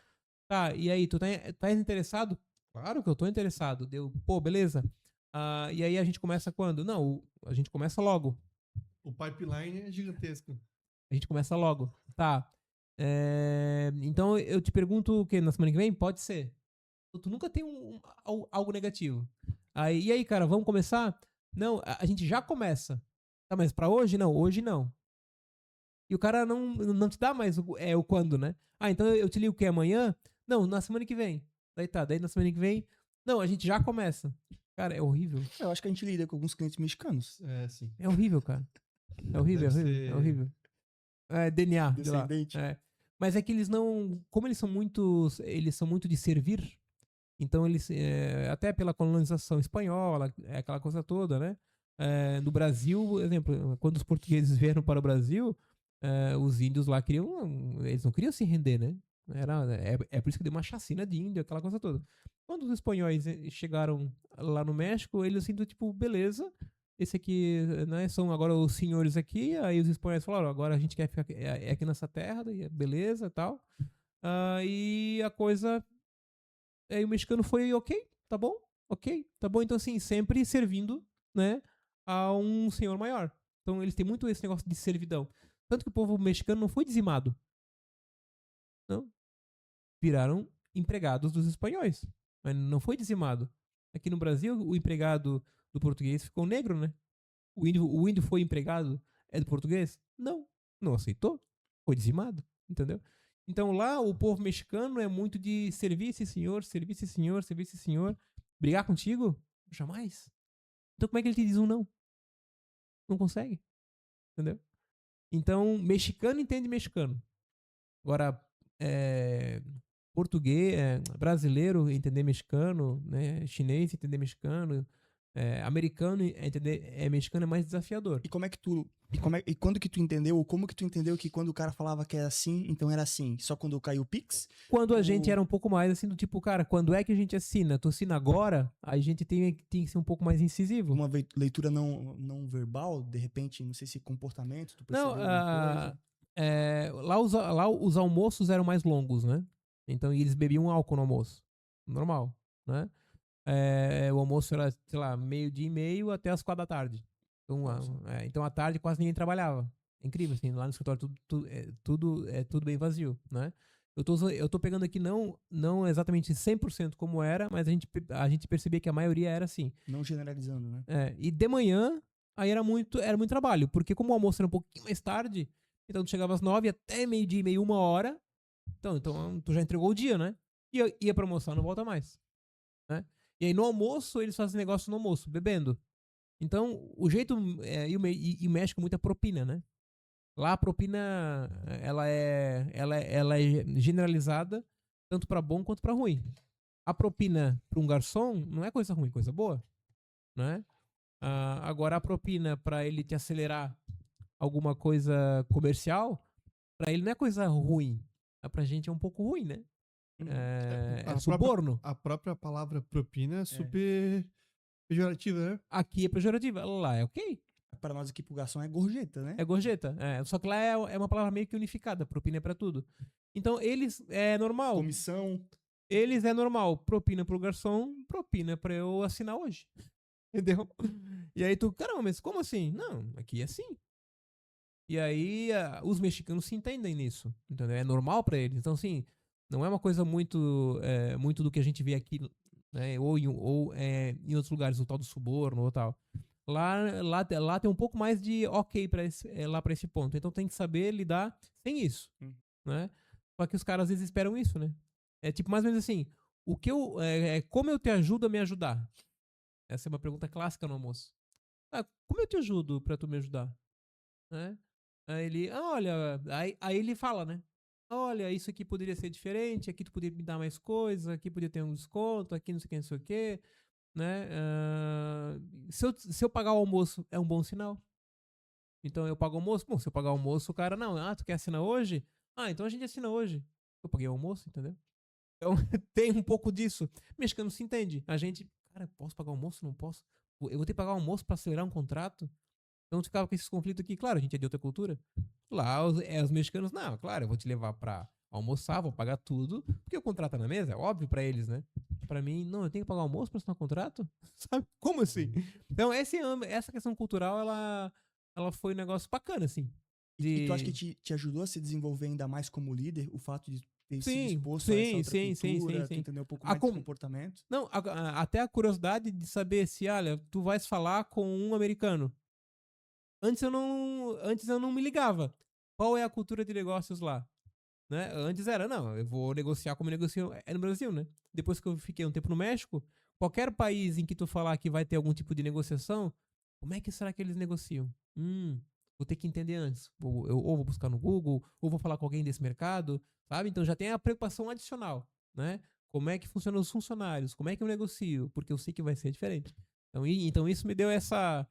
Tá, e aí, tu tá interessado? Claro que eu tô interessado. Deu, pô, beleza. E aí a gente começa quando? Não, a gente começa logo. O pipeline é gigantesco. A gente começa logo. Tá. Então eu te pergunto o quê? Na semana que vem? Pode ser. Tu nunca tem algo negativo. E aí, cara, vamos começar? Não, a gente já começa. Tá, mas pra hoje? Não, hoje não. E o cara não te dá mais o quando, né? Então eu te ligo o quê? Amanhã? Não, na semana que vem. Daí na semana que vem. Não, a gente já começa. Cara, é horrível. Eu acho que a gente lida com alguns clientes mexicanos. É, sim. É horrível, cara. É horrível, é horrível. É DNA, sei lá. Descendente. Mas é que eles não. Como eles são muito de servir, então eles. Até pela colonização espanhola, aquela coisa toda, né? No Brasil, por exemplo, quando os portugueses vieram para o Brasil, os índios lá queriam. Eles não queriam se render, né? É por isso que deu uma chacina de índio, aquela coisa toda. Quando os espanhóis chegaram lá no México, eles assim, tipo, beleza, esse aqui, né, são agora os senhores aqui, aí os espanhóis falaram, agora a gente quer ficar aqui nessa terra, beleza e tal. E a coisa, aí o mexicano foi, ok, tá bom, então assim, sempre servindo, né, a um senhor maior. Então eles têm muito esse negócio de servidão. Tanto que o povo mexicano não foi dizimado. Não. Viraram empregados dos espanhóis. Mas não foi dizimado. Aqui no Brasil, o empregado do português ficou negro, né? O índio foi empregado do português? Não. Não aceitou. Foi dizimado. Entendeu? Então lá o povo mexicano é muito de serviço, senhor, serviço, senhor, serviço, senhor. Brigar contigo? Jamais. Então como é que ele te diz um não? Não consegue. Entendeu? Então, mexicano entende mexicano. Agora, português, brasileiro entender mexicano, né? Chinês entender mexicano, americano entender mexicano é mais desafiador. E como é que tu. E quando que tu entendeu, ou como que tu entendeu que quando o cara falava que era assim, então era assim? Só quando caiu o Pix? Quando a gente era um pouco mais assim, do tipo, cara, quando é que a gente assina? Tu assina agora? A gente tem que ser um pouco mais incisivo. Uma leitura não verbal, de repente, não sei se comportamento, tu Não, percebeu alguma coisa? lá os almoços eram mais longos, né? Então eles bebiam álcool no almoço. Normal, né? O almoço era, sei lá, 12:30 até as 4 da tarde. Então à tarde quase ninguém trabalhava. É incrível, assim, lá no escritório tudo bem vazio, né? Eu tô pegando aqui não exatamente 100% como era, mas a gente percebia que a maioria era assim. Não generalizando, né? E de manhã, aí era muito trabalho, porque como o almoço era um pouquinho mais tarde, então tu chegava às 9 até meio-dia e meia, 1 hora, então tu já entregou o dia, né? Ia pra almoçar, não volta mais, né? E aí no almoço, eles fazem negócio no almoço, bebendo. Então, o jeito, e o México muita propina, né? Lá a propina, ela é generalizada, tanto pra bom quanto pra ruim. A propina pra um garçom não é coisa ruim, coisa boa, né? Agora a propina pra ele te acelerar alguma coisa comercial, pra ele não é coisa ruim. Pra gente é um pouco ruim, né? É suborno. A própria palavra propina é super pejorativa, né? Aqui é pejorativa, lá é ok. Para nós aqui pro garçom é gorjeta, né? É gorjeta. Só que lá é uma palavra meio que unificada. Propina é pra tudo. Então, eles é normal. Comissão. Eles é normal. Propina pro garçom, propina pra eu assinar hoje. Entendeu? E aí tu, caramba, mas como assim? Não, aqui é assim. E aí os mexicanos se entendem nisso. Entendeu? É normal pra eles. Então, assim, não é uma coisa muito do que a gente vê aqui, né? Ou em outros lugares, o tal do suborno ou tal. Lá tem um pouco mais de ok lá pra esse ponto. Então tem que saber lidar sem isso, né? Só que os caras às vezes esperam isso, né? É tipo mais ou menos assim, como eu te ajudo a me ajudar? Essa é uma pergunta clássica no almoço. Como eu te ajudo pra tu me ajudar? Né? Aí ele, olha, aí ele fala, né? Olha, isso aqui poderia ser diferente, aqui tu poderia me dar mais coisa, aqui poderia ter um desconto, aqui não sei o que, não sei o que, né? Se eu pagar o almoço, é um bom sinal. Então eu pago o almoço. Bom, se eu pagar o almoço, o cara, não, tu quer assinar hoje? Então a gente assina hoje. Eu paguei o almoço, entendeu? Então tem um pouco disso. Mexicano se entende. A gente, cara, posso pagar o almoço? Não posso. Eu vou ter que pagar o almoço pra acelerar um contrato? Então ficava com esses conflitos aqui. Claro, a gente é de outra cultura. Lá os mexicanos, não, claro, eu vou te levar pra almoçar, vou pagar tudo, porque o contrato tá na mesa, é óbvio pra eles, né? Pra mim, não, eu tenho que pagar almoço pra assinar um contrato? Sabe? Como assim? Então, essa questão cultural, ela foi um negócio bacana, assim. E tu acha que te ajudou a se desenvolver ainda mais como líder? O fato de ter se Sim, exposto a essa sim, outra sim, sim, cultura, sim, tu sim. entender um pouco A mais com- desse comportamento? Não, até a curiosidade de saber se, olha, tu vais falar com um americano. Antes eu não me ligava. Qual é a cultura de negócios lá? Né? Antes era, não, eu vou negociar como negocio no Brasil, né? Depois que eu fiquei um tempo no México, qualquer país em que tu falar que vai ter algum tipo de negociação, como é que será que eles negociam? Vou ter que entender antes. Ou vou buscar no Google, ou vou falar com alguém desse mercado, sabe? Então já tem a preocupação adicional, né? Como é que funcionam os funcionários? Como é que eu negocio? Porque eu sei que vai ser diferente. Então isso me deu essa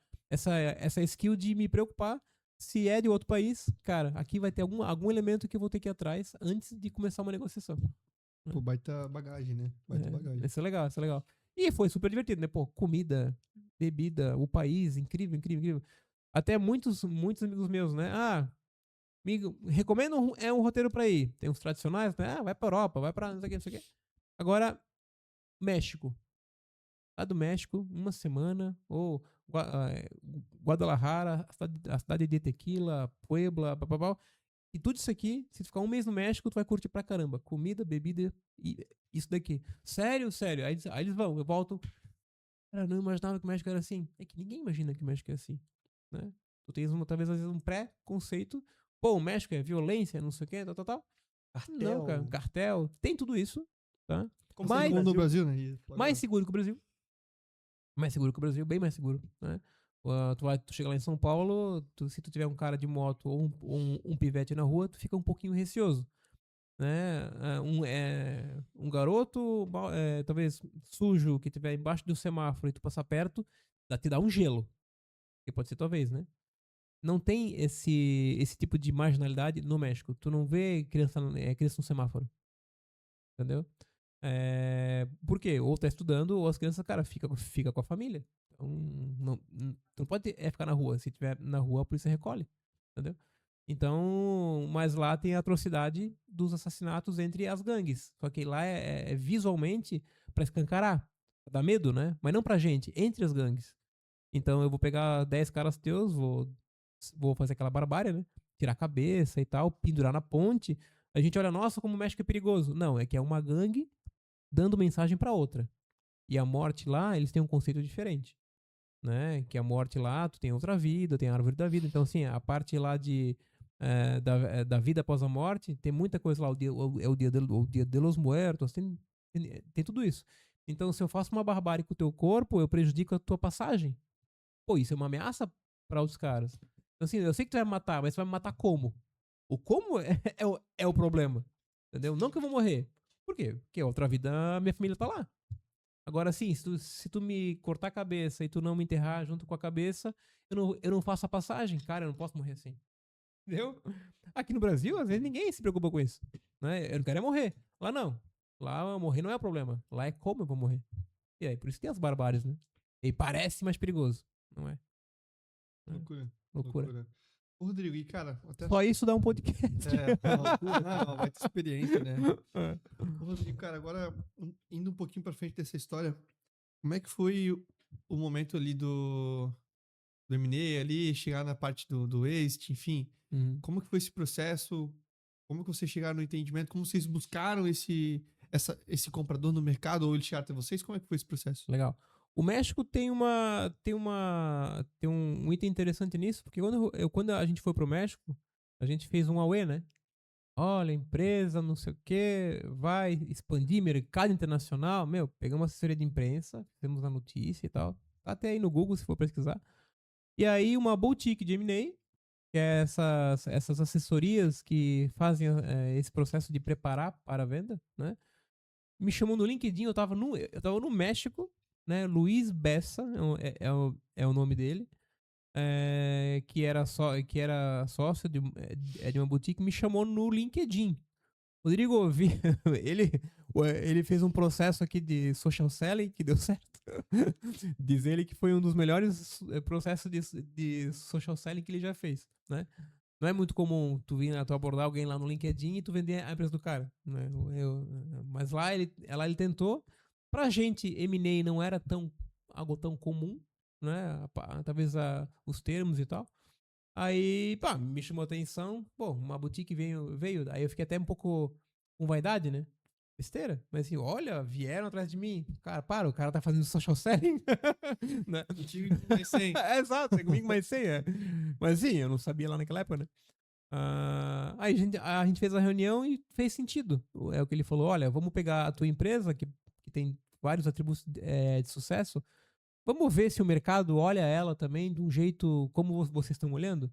skill de me preocupar. Se é de outro país, cara, aqui vai ter algum elemento que eu vou ter que ir atrás antes de começar uma negociação. Pô, baita bagagem, né? Baita bagagem. Isso é legal, isso é legal. E foi super divertido, né? Pô, comida, bebida, o país, incrível, incrível, incrível. Até muitos amigos meus, né? Ah, amigo, recomendo um roteiro pra ir. Tem uns tradicionais, né? Ah, vai pra Europa, vai pra não sei o que, não sei o que. Agora, México. Lá do México, uma semana, ou Guadalajara, a cidade de Tequila, Puebla, papapá. E tudo isso aqui, se tu ficar um mês no México, tu vai curtir pra caramba. Comida, bebida e isso daqui. Sério, sério. Aí eles vão, eu volto. Cara, eu não imaginava que o México era assim. É que ninguém imagina que o México é assim, né? Tu tens, talvez, às vezes, um pré-conceito. Pô, o México é violência, não sei o quê, tal, tal, tal. Não, cara, cartel. Tem tudo isso, tá? Como Assim Mas, como no Brasil, né? mais seguro que o Brasil. Mais seguro que o Brasil, bem mais seguro, né? Tu chega lá em São Paulo, se tu tiver um cara de moto ou um pivete na rua, tu fica um pouquinho receoso, né? Um garoto, talvez sujo, que tiver embaixo do semáforo e tu passar perto, te dá um gelo. Que pode ser talvez, né? Não tem esse tipo de marginalidade no México. Tu não vê criança no semáforo, entendeu? Por quê? Ou tá estudando, ou as crianças, cara, fica com a família. Então, tu não pode ficar na rua. Se tiver na rua, a polícia recolhe. Entendeu? Então, mas lá tem a atrocidade dos assassinatos entre as gangues. Só que lá é visualmente pra escancarar. Dá medo, né? Mas não pra gente, entre as gangues. Então eu vou pegar 10 caras teus, vou fazer aquela barbárie, né? Tirar a cabeça e tal, pendurar na ponte. A gente olha, nossa, como o México é perigoso. Não, é que é uma gangue dando mensagem pra outra. E a morte lá, eles têm um conceito diferente, né? Que a morte lá, tu tem outra vida, tem a árvore da vida. Então, assim, a parte lá da vida após a morte, tem muita coisa lá. O dia de los muertos, tem tudo isso. Então, se eu faço uma barbárie com o teu corpo, eu prejudico a tua passagem. Pô, isso é uma ameaça pra outros caras. Então, assim, eu sei que tu vai me matar, mas tu vai me matar como? O como é o problema. Entendeu? Não que eu vou morrer. Por quê? Porque a outra vida, minha família tá lá. Agora sim, se tu me cortar a cabeça e tu não me enterrar junto com a cabeça, eu não faço a passagem. Cara, eu não posso morrer assim. Entendeu? Aqui no Brasil, às vezes ninguém se preocupa com isso. Né? Eu não quero é morrer. Lá não. Lá morrer não é o problema. Lá é como eu vou morrer. E aí, por isso tem as barbáries, né? E parece mais perigoso. Não é? Loucura. Loucura. Ô, Rodrigo, e cara, até. Só isso dá um podcast. Uma loucura, né? Uma baita experiência, né? É. Ô, Rodrigo, cara, agora indo um pouquinho pra frente dessa história, como é que foi o momento ali do M&A ali, chegar na parte do exit, enfim, como que foi esse processo? Como que vocês chegaram no entendimento? Como vocês buscaram esse comprador no mercado ou ele chegaram até vocês? Como é que foi esse processo? Legal. O México tem um item interessante nisso, porque quando a gente foi pro México, a gente fez um AUE, né? Olha, empresa, não sei o que, vai expandir mercado internacional. Meu, pegamos assessoria de imprensa, fizemos a notícia e tal. Tá até aí no Google, se for pesquisar. E aí uma boutique de M&A, que é essas assessorias que fazem esse processo de preparar para a venda, né? Me chamou no LinkedIn, eu tava no México, né? Luiz Bessa é o nome dele. Que era sócio de uma boutique, me chamou no LinkedIn. Rodrigo, ele fez um processo aqui de social selling que deu certo. Diz ele que foi um dos melhores processos de social selling que ele já fez, né? não é muito comum tu abordar alguém lá no LinkedIn e tu vender a empresa do cara, né? Mas lá ele tentou. Pra gente, M&A não era algo tão comum, né? Talvez os termos e tal. Aí, pá, me chamou a atenção. Pô, uma boutique veio. Aí eu fiquei até um pouco com vaidade, né? Besteira. Mas assim, olha, vieram atrás de mim. Cara, o cara tá fazendo social selling. Né? Contigo mais 100. Exato, é comigo mais 100, é. Mas sim, eu não sabia lá naquela época, né? Aí a gente fez a reunião e fez sentido. É o que ele falou: olha, vamos pegar a tua empresa, que tem vários atributos de sucesso. Vamos ver se o mercado olha ela também de um jeito como vocês estão olhando.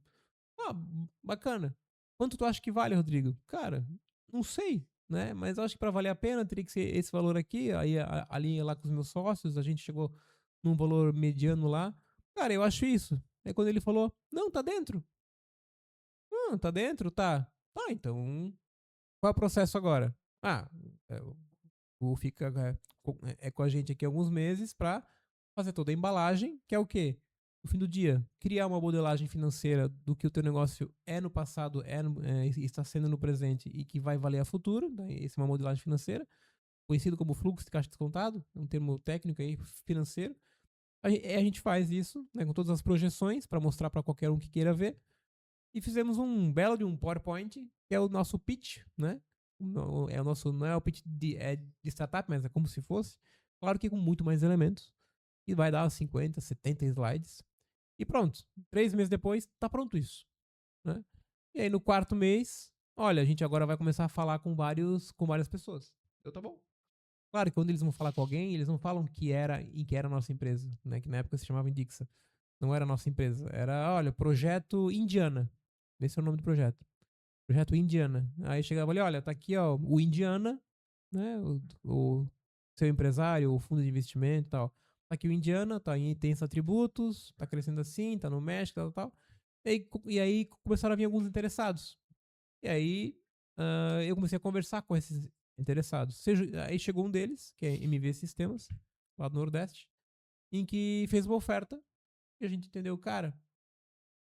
Bacana. Quanto tu acha que vale, Rodrigo? Cara, não sei, né? Mas eu acho que para valer a pena teria que ser esse valor aqui. Aí ali lá com os meus sócios, a gente chegou num valor mediano lá. Cara, eu acho isso. Aí quando ele falou: não, tá dentro. Tá dentro? Tá. Tá, então qual é o processo agora? Fica com a gente aqui alguns meses para fazer toda a embalagem, que é o quê? No fim do dia, criar uma modelagem financeira do que o teu negócio é no passado, está sendo no presente e que vai valer a futuro. Né? Essa é uma modelagem financeira, conhecido como fluxo de caixa descontado, é um termo técnico aí, financeiro. A gente faz isso, né, com todas as projeções para mostrar para qualquer um que queira ver. E fizemos um belo de um PowerPoint, que é o nosso pitch, né? Não é o pitch de startup, mas é como se fosse. Claro que com muito mais elementos. E vai dar 50, 70 slides. E pronto. 3 meses depois, tá pronto isso. Né? E aí no 4º mês, olha, a gente agora vai começar a falar com várias pessoas. Então tá bom. Claro que quando eles vão falar com alguém, eles não falam que era a nossa empresa, né? Que na época se chamava Indixa. Não era a nossa empresa. Era, olha, Projeto Indiana. Esse é o nome do projeto. Projeto Indiana. Aí chegava ali, olha, tá aqui, ó, o Indiana, né? O seu empresário, o fundo de investimento e tal. Tá aqui o Indiana, tem esses atributos, tá crescendo assim, tá no México, tal. E aí começaram a vir alguns interessados. E aí eu comecei a conversar com esses interessados. Aí chegou um deles, que é MV Sistemas, lá do Nordeste, em que fez uma oferta e a gente entendeu, cara,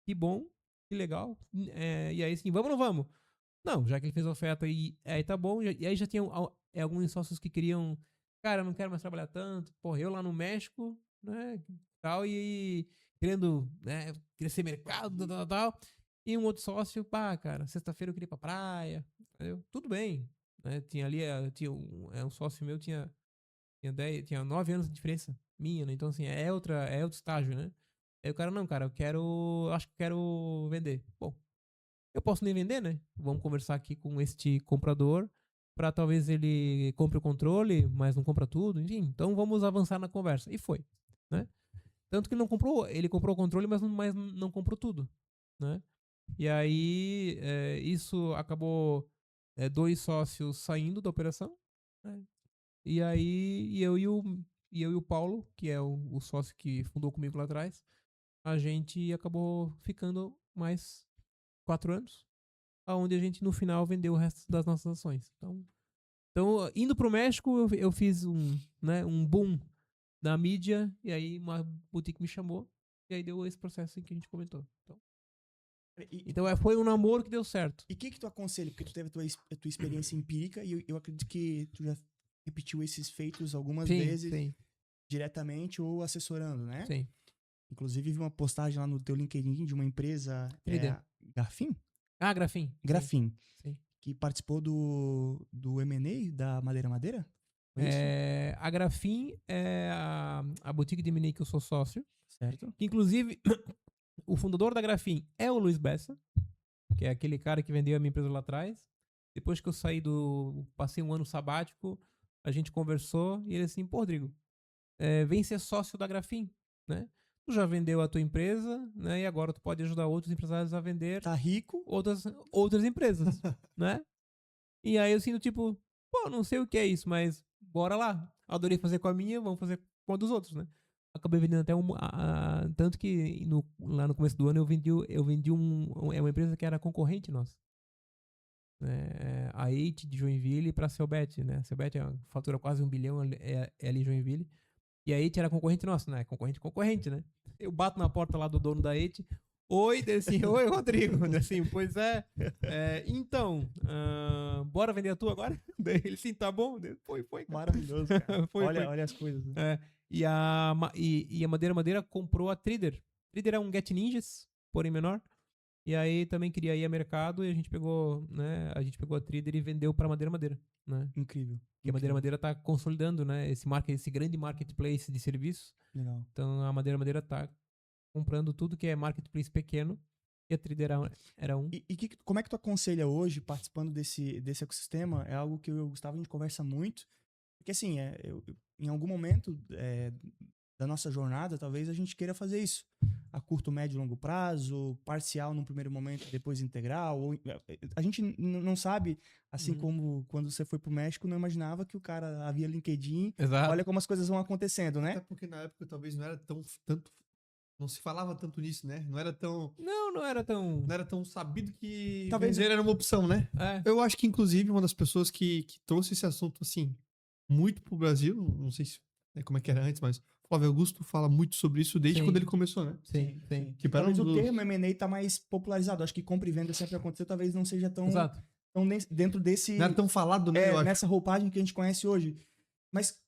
que bom, que legal. E aí, assim, vamos ou não vamos? Não, já que ele fez a oferta e aí tá bom. E aí já tinha alguns sócios que queriam, cara, eu não quero mais trabalhar tanto. Porra, eu lá no México, né, tal, e querendo, né, crescer mercado, tal. E um outro sócio, pá, cara, sexta-feira eu queria ir pra praia. Tudo bem. Né, tinha ali, um sócio meu, tinha 9 anos de diferença minha, né? Então, assim, é outro estágio, né? Aí o cara, não, cara, acho que quero vender. Bom, eu posso nem vender, né? Vamos conversar aqui com este comprador para talvez ele compre o controle, mas não compra tudo, enfim. Então vamos avançar na conversa. E foi, né? Tanto que ele comprou o controle, mas não comprou tudo, né? E aí isso acabou 2 sócios saindo da operação, né? E aí eu e o Paulo, que é o sócio que fundou comigo lá atrás, a gente acabou ficando mais 4 anos, aonde a gente no final vendeu o resto das nossas ações. Então indo pro México, eu fiz um boom na mídia, e aí uma boutique me chamou, e aí deu esse processo que a gente comentou. Então foi um namoro que deu certo. E o que tu aconselha? Porque tu teve a tua experiência empírica e eu acredito que tu já repetiu esses feitos algumas vezes, sim. diretamente ou assessorando, né? Sim. Inclusive vi uma postagem lá no teu LinkedIn de uma empresa, Garfin? Grafin. Grafin. Sim. Que participou do M&A da Madeira? Foi isso? A Grafin é a boutique de M&A que eu sou sócio. Certo. Que, inclusive, o fundador da Grafin é o Luiz Bessa, que é aquele cara que vendeu a minha empresa lá atrás. Depois que eu passei um ano sabático, a gente conversou e ele assim, pô, Rodrigo, vem ser sócio da Grafin, né? Tu já vendeu a tua empresa, né? E agora tu pode ajudar outros empresários a vender. Tá rico. Outras empresas, né? E aí eu sinto tipo, pô, não sei o que é isso, mas bora lá. Adorei fazer com a minha, vamos fazer com a dos outros, né? Acabei vendendo até tanto que lá no começo do ano eu vendi uma empresa que era concorrente nossa. A Eight de Joinville para a Selbet, né? A Selbet fatura quase 1 bilhão ali em Joinville. E a Eight era concorrente nossa, né? Concorrente, né? Eu bato na porta lá do dono da Eight. oi, daí assim, oi, Rodrigo. Daí assim, pois é. Então, bora vender a tua agora? Daí ele, sim, tá bom. Daí, foi, cara. Maravilhoso, cara. Foi. Olha as coisas, né? E a Madeira comprou a Trader. Trader é um Get Ninjas, porém menor. E aí também queria ir a mercado e a gente pegou, né? A gente pegou a Trader e vendeu para Madeira, né? Incrível. Porque a Madeira tá consolidando, né? Esse grande marketplace de serviços. Legal. Então a Madeira tá comprando tudo que é marketplace pequeno. E a Trader era um. Como é que tu aconselha hoje, participando desse ecossistema? É algo que eu e o Gustavo, a gente conversa muito. Porque assim, em algum momento da nossa jornada, talvez a gente queira fazer isso. A curto, médio e longo prazo, parcial num primeiro momento, depois integral. A gente não sabe, assim como quando você foi pro México, não imaginava que o cara havia LinkedIn. Exato. Olha como as coisas vão acontecendo, né? Até porque na época talvez não era tanto. Não se falava tanto nisso, né? Não era tão. Não era tão. Não era tão sabido que Talvez vender era uma opção, né? Eu acho que, inclusive, uma das pessoas que trouxe esse assunto, assim, muito pro Brasil, não sei se como é que era antes, mas o Flávio Augusto fala muito sobre isso desde Sim. quando ele começou, né? Sim. Tipo, era Talvez um o dos- termo M&A tá mais popularizado. Acho que compra e venda sempre aconteceu, talvez não seja tão Exato. dentro desse... Não era tão falado, né? Eu acho. nessa roupagem que a gente conhece hoje. Mas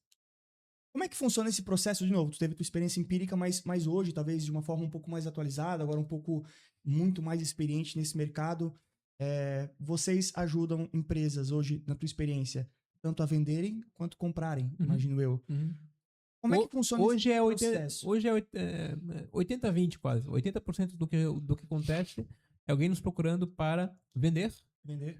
como é que funciona esse processo? De novo, tu teve tua experiência empírica, mas hoje, talvez de uma forma um pouco mais atualizada, agora um pouco muito mais experiente nesse mercado. Vocês ajudam empresas hoje, na tua experiência, tanto a venderem quanto comprarem, imagino eu. Como é que funciona Hoje esse é processo? 80-20 quase. 80% do que acontece é alguém nos procurando para vender. Vender.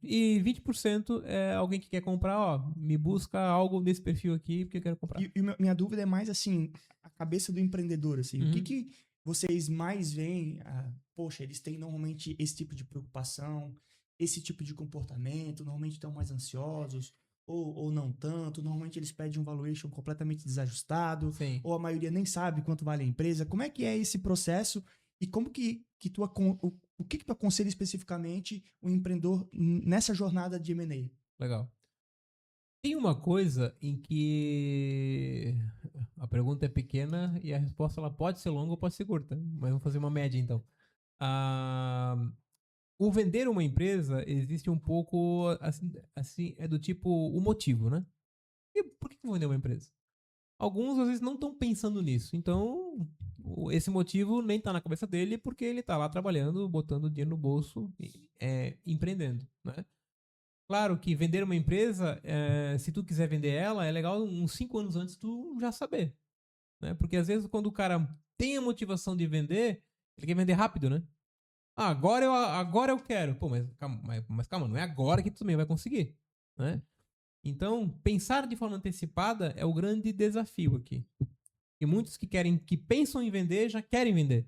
E 20% é alguém que quer comprar, me busca algo desse perfil aqui porque eu quero comprar. E minha dúvida é mais assim, a cabeça do empreendedor, assim, o que vocês mais veem? Poxa, eles têm normalmente esse tipo de preocupação, esse tipo de comportamento, normalmente estão mais ansiosos, ou não tanto, normalmente eles pedem um valuation completamente desajustado, Sim. ou a maioria nem sabe quanto vale a empresa. Como é que é esse processo e como que tu o que tu aconselha especificamente o empreendedor nessa jornada de M&A? Legal. Tem uma coisa em que a pergunta é pequena e a resposta ela pode ser longa ou pode ser curta, mas vamos fazer uma média então. O vender uma empresa existe um pouco assim, é do tipo o motivo, né? E por que eu vou vender uma empresa? Alguns às vezes não estão pensando nisso, então esse motivo nem tá na cabeça dele porque ele tá lá trabalhando, botando dinheiro no bolso, empreendendo, né? Claro que vender uma empresa, se tu quiser vender ela, é legal uns 5 anos antes tu já saber, né? Porque às vezes quando o cara tem a motivação de vender, ele quer vender rápido, né? Agora eu quero. Pô, mas calma, não é agora que tu também vai conseguir, né? Então, pensar de forma antecipada é o grande desafio aqui. E muitos que pensam em vender já querem vender,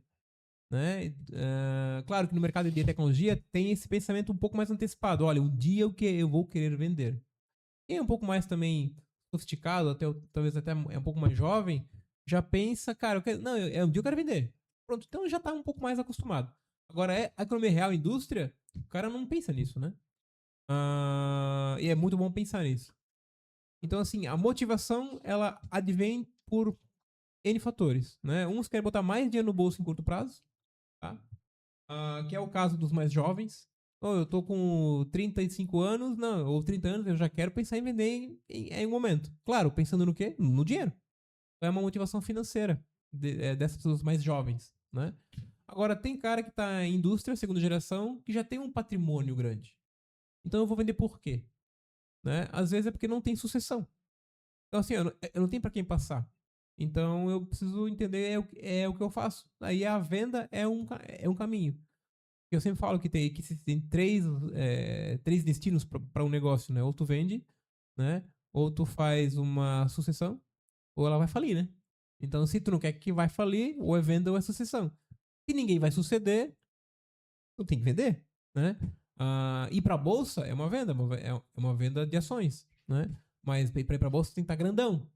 né? Claro que no mercado de tecnologia tem esse pensamento um pouco mais antecipado. Olha, um dia eu vou querer vender. Quem é um pouco mais também sofisticado, talvez até é um pouco mais jovem, já pensa, cara, um dia eu quero vender. Pronto, então já tá um pouu mais acostumado. Agora, a economia real, a indústria, o cara não pensa nisso, né? E é muito bom pensar nisso. Então, assim, a motivação, ela advém por N fatores, né? Uns querem botar mais dinheiro no bolso em curto prazo, tá? Que é o caso dos mais jovens. Eu tô com 35 anos, não, ou 30 anos, eu já quero pensar em vender em um momento. Claro, pensando no quê? No dinheiro. É uma motivação financeira dessas pessoas mais jovens, né? Agora, tem cara que tá em indústria, segunda geração, que já tem um patrimônio grande. Então eu vou vender por quê? Né? Às vezes é porque não tem sucessão. Então, assim, eu não tenho para quem passar. Então eu preciso entender o que eu faço. Aí a venda é um caminho. Eu sempre falo que tem três destinos para um negócio, né? Ou tu vende, né? Ou tu faz uma sucessão, ou ela vai falir, né? Então, se tu não quer que vai falir, ou é venda ou é sucessão. Se ninguém vai suceder, tu tem que vender, né? Ir pra bolsa é uma venda, é uma venda de ações, né? Mas pra ir pra bolsa tem que estar grandão.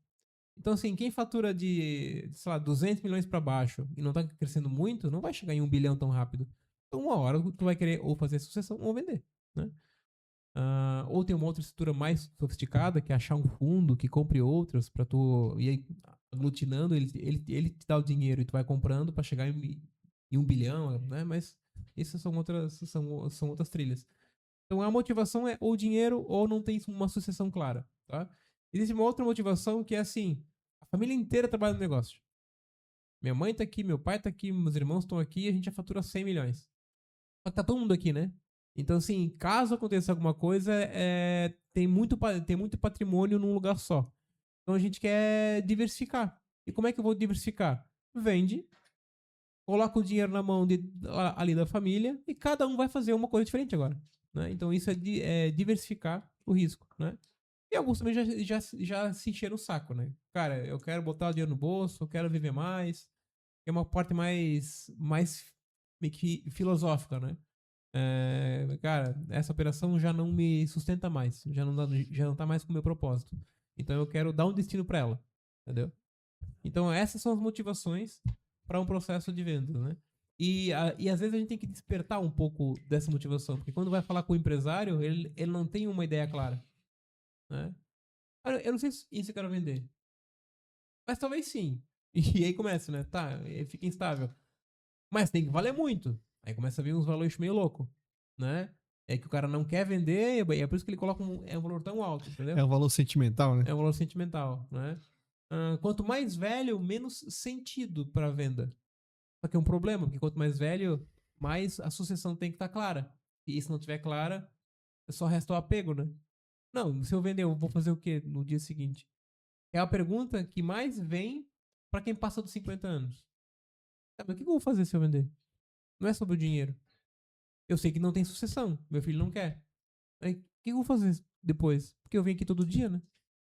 Então, assim, quem fatura de, sei lá, 200 milhões para baixo e não tá crescendo muito, não vai chegar em 1 bilhão tão rápido. Então, uma hora tu vai querer ou fazer sucessão ou vender, né? Ou tem uma outra estrutura mais sofisticada, que é achar um fundo que compre outras para tu ir aglutinando, ele te dá o dinheiro e tu vai comprando para chegar e 1 bilhão, né? Mas essas são outras trilhas. Então a motivação é ou dinheiro ou não tem uma sucessão clara, tá? Existe uma outra motivação que é assim, a família inteira trabalha no negócio. Minha mãe tá aqui, meu pai tá aqui, meus irmãos estão aqui e a gente já fatura 100 milhões. Só que tá todo mundo aqui, né? Então, assim, caso aconteça alguma coisa, tem muito patrimônio num lugar só. Então a gente quer diversificar. E como é que eu vou diversificar? Vende, coloca o dinheiro na mão ali da família e cada um vai fazer uma coisa diferente agora. Né? Então isso é diversificar o risco. Né? E alguns também já se encheram o saco. Né? Cara, eu quero botar o dinheiro no bolso, eu quero viver mais. É uma parte mais meio que filosófica, né? Cara, essa operação já não me sustenta mais, já não tá mais com o meu propósito. Então eu quero dar um destino para ela, entendeu? Então essas são as motivações para um processo de venda, né? E às vezes a gente tem que despertar um pouco dessa motivação, porque quando vai falar com o empresário, ele não tem uma ideia clara, né? Eu não sei se isso eu quero vender, mas talvez sim. E aí começa, né? Tá, fica instável. Mas tem que valer muito. Aí começa a vir uns valores meio loucos, né? É que o cara não quer vender, e é por isso que ele coloca um valor tão alto, entendeu? É um valor sentimental, né? É um valor sentimental, né? Quanto mais velho, menos sentido para venda. Só que é um problema, porque quanto mais velho, mais a sucessão tem que estar clara. E se não tiver clara, só resta o apego, né? Não, se eu vender, eu vou fazer o quê no dia seguinte? É a pergunta que mais vem para quem passa dos 50 anos. Sabe, o que eu vou fazer se eu vender? Não é sobre o dinheiro. Eu sei que não tem sucessão. Meu filho não quer. Aí, o que eu vou fazer depois? Porque eu venho aqui todo dia, né?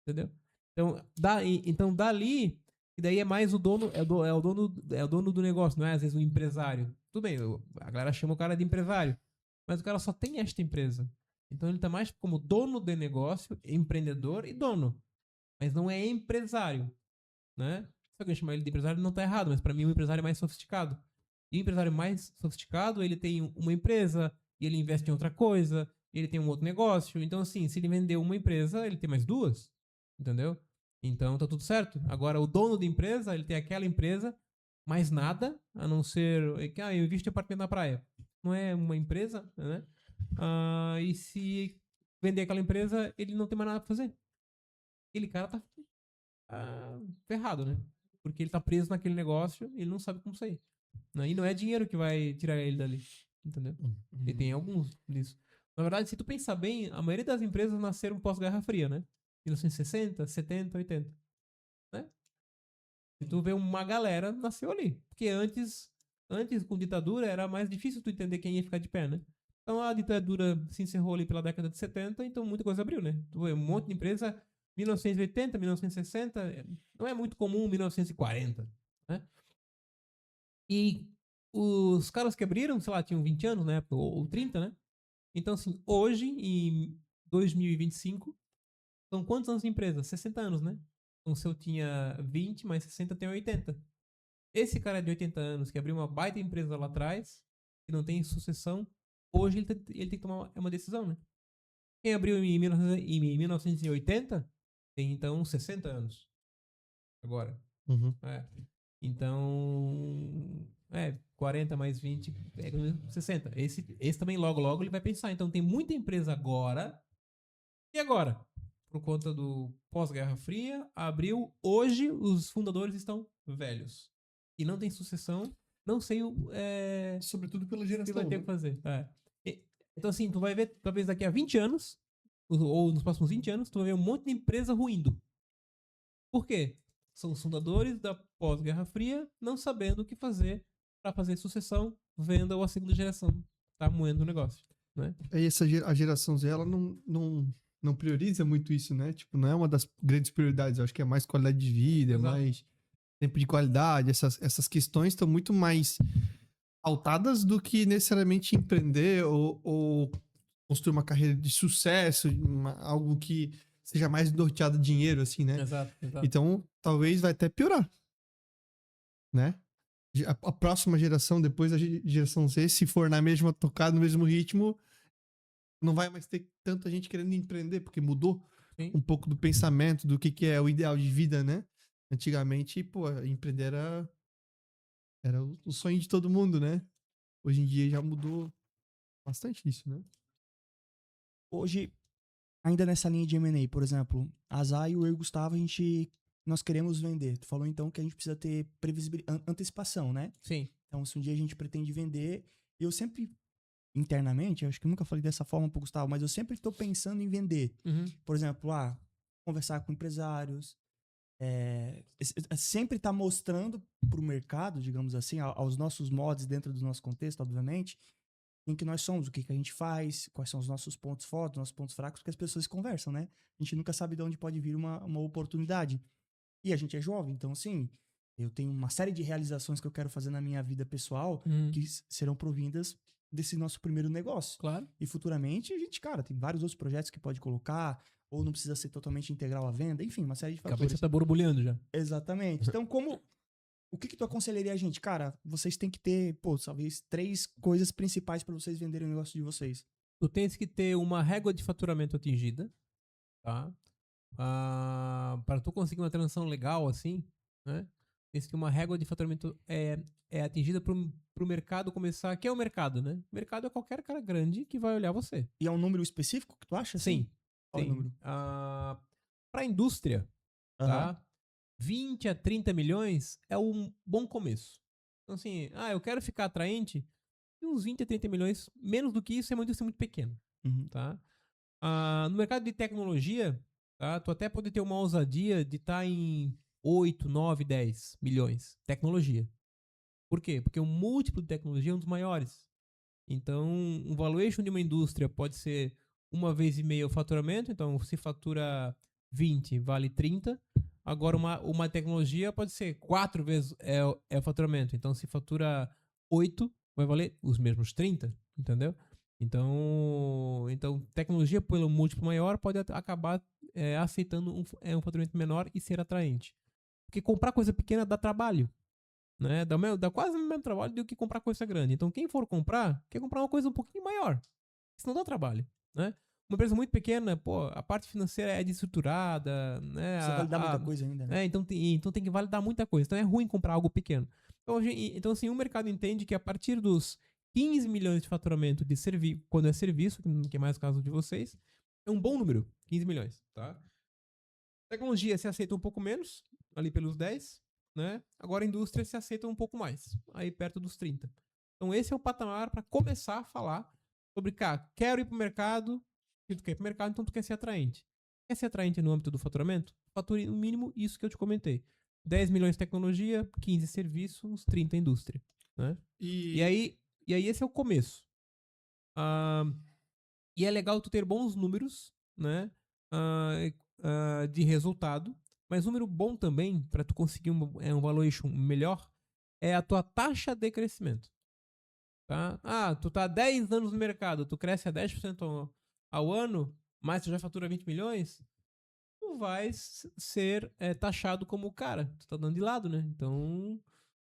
Entendeu? Então dali, e daí é mais o dono, é o dono do negócio, não é às vezes o empresário. Tudo bem, a galera chama o cara de empresário, mas o cara só tem esta empresa. Então ele tá mais como dono de negócio, empreendedor e dono, mas não é empresário, né? Se alguém chamar ele de empresário, não tá errado, mas para mim o empresário é mais sofisticado. E o empresário mais sofisticado, ele tem uma empresa, e ele investe em outra coisa, ele tem um outro negócio. Então, assim, se ele vendeu uma empresa, ele tem mais duas. Entendeu? Então tá tudo certo. Agora, o dono da empresa, ele tem aquela empresa, mais nada, a não ser. Eu invisto em apartamento na praia. Não é uma empresa, né? E se vender aquela empresa, ele não tem mais nada pra fazer. Aquele cara tá ferrado, né? Porque ele tá preso naquele negócio e ele não sabe como sair. Né? E não é dinheiro que vai tirar ele dali. Entendeu? E tem alguns disso. Na verdade, se tu pensar bem, a maioria das empresas nasceram pós-Guerra Fria, né? 1960, 70, 80. Né? Se tu vê uma galera, nasceu ali. Porque antes com ditadura, era mais difícil tu entender quem ia ficar de pé, né? Então a ditadura se encerrou ali pela década de 70, então muita coisa abriu, né? Tu vê um monte de empresa, 1980, 1960, não é muito comum 1940, né? E os caras que abriram, sei lá, tinham 20 anos, né? Ou 30, né? Então, assim, hoje, em 2025, são quantos anos de empresa? 60 anos, né? Então, se eu tinha 20, mais 60, eu tenho 80. Esse cara de 80 anos, que abriu uma baita empresa lá atrás, que não tem sucessão, hoje ele tem que tomar uma decisão, né? Quem abriu em 1980 tem, então, 60 anos. Agora. Uhum. Então, 40 mais 20, 60. Esse também logo ele vai pensar. Então tem muita empresa agora. E agora? Por conta do pós-Guerra Fria, abriu. Hoje os fundadores estão velhos. E não tem sucessão. Não sei Sobretudo pela o que geração, vai ter né? que fazer. Então assim, tu vai ver, talvez daqui a 20 anos, ou nos próximos 20 anos, tu vai ver um monte de empresa ruindo. Por quê? São os fundadores da pós-Guerra Fria não sabendo o que fazer para fazer sucessão, venda ou a segunda geração. Tá moendo o negócio, né? Aí a geração Z, ela não prioriza muito isso, né? Tipo, não é uma das grandes prioridades. Eu acho que é mais qualidade de vida, Exato. mais tempo de qualidade. Essas questões estão muito mais pautadas do que necessariamente empreender ou construir uma carreira de sucesso, algo que seja mais norteado de dinheiro, assim, né? Exato. Então, talvez vai até piorar, né? A próxima geração, depois da geração Z, se for na mesma tocada, no mesmo ritmo, não vai mais ter tanta gente querendo empreender, porque mudou Sim. um pouco do pensamento do que é o ideal de vida, né? Antigamente, pô, empreender era Era o sonho de todo mundo, né? Hoje em dia já mudou bastante isso, né? Hoje, ainda nessa linha de M&A, por exemplo, a Zai, eu e o Gustavo, nós queremos vender. Tu falou então que a gente precisa ter antecipação, né? Sim. Então, se um dia a gente pretende vender, eu sempre, internamente, eu acho que eu nunca falei dessa forma pro Gustavo, mas eu sempre estou pensando em vender. Uhum. Por exemplo, conversar com empresários, sempre tá mostrando pro mercado, digamos assim, aos nossos mods dentro do nosso contexto, obviamente, em que nós somos, o que a gente faz, quais são os nossos pontos fortes, nossos pontos fracos, porque as pessoas conversam, né? A gente nunca sabe de onde pode vir uma oportunidade. E a gente é jovem, então, assim, eu tenho uma série de realizações que eu quero fazer na minha vida pessoal que serão provindas desse nosso primeiro negócio. Claro. E futuramente, a gente, cara, tem vários outros projetos que pode colocar, ou não precisa ser totalmente integral à venda, enfim, uma série de A fatores. cabeça tá borbulhando já. Exatamente. Então, o que tu aconselharia a gente? Cara, vocês têm que ter, talvez 3 coisas principais para vocês venderem o negócio de vocês. Tu tens que ter uma régua de faturamento atingida, tá? Para tu conseguir uma transação legal assim, né? Tens que uma régua de faturamento é atingida pro mercado começar. Que é o mercado, né? O mercado é qualquer cara grande que vai olhar você. E é um número específico que tu acha? Sim. Qual é o Sim. número? Para a indústria, Aham. tá? 20 a 30 milhões é um bom começo. Então, assim, eu quero ficar atraente, uns 20 a 30 milhões, menos do que isso é uma indústria muito pequena, Uhum. tá? No mercado de tecnologia, tá? Tu até pode ter uma ousadia de estar em 8, 9, 10 milhões. Tecnologia. Por quê? Porque o múltiplo de tecnologia é um dos maiores. Então, um valuation de uma indústria pode ser 1,5 vezes o faturamento. Então, se fatura 20, vale 30. Agora, uma tecnologia pode ser 4 vezes o faturamento. Então, se fatura 8, vai valer os mesmos 30, entendeu? Então tecnologia pelo múltiplo maior pode acabar aceitando um faturamento menor e ser atraente. Porque comprar coisa pequena dá trabalho, né? Dá quase o mesmo trabalho do que comprar coisa grande. Então, quem for comprar, quer comprar uma coisa um pouquinho maior. Isso não dá trabalho, né? Uma empresa muito pequena, a parte financeira é desestruturada, né? Precisa validar muita coisa ainda, né? Então tem que validar muita coisa. Então é ruim comprar algo pequeno. Então assim, o mercado entende que a partir dos 15 milhões de faturamento de serviço, quando é serviço, que é mais o caso de vocês, é um bom número, 15 milhões, tá? Tecnologia se aceita um pouco menos, ali pelos 10, né? Agora a indústria se aceita um pouco mais, aí perto dos 30. Então esse é o patamar para começar a falar sobre, cara, quero ir pro mercado, se tu quer ir pro mercado, então tu quer ser atraente. Quer ser atraente no âmbito do faturamento? Fature no mínimo isso que eu te comentei. 10 milhões de tecnologia, 15 serviços, uns 30 indústria, né? E aí esse é o começo. E é legal tu ter bons números, né? De resultado. Mas número bom também, para tu conseguir um valuation melhor, é a tua taxa de crescimento. Tá? Tu tá há 10 anos no mercado, tu cresce a 10% ao ano, mas tu já fatura 20 milhões, tu vai ser taxado como o cara. Tu tá dando de lado, né? Então,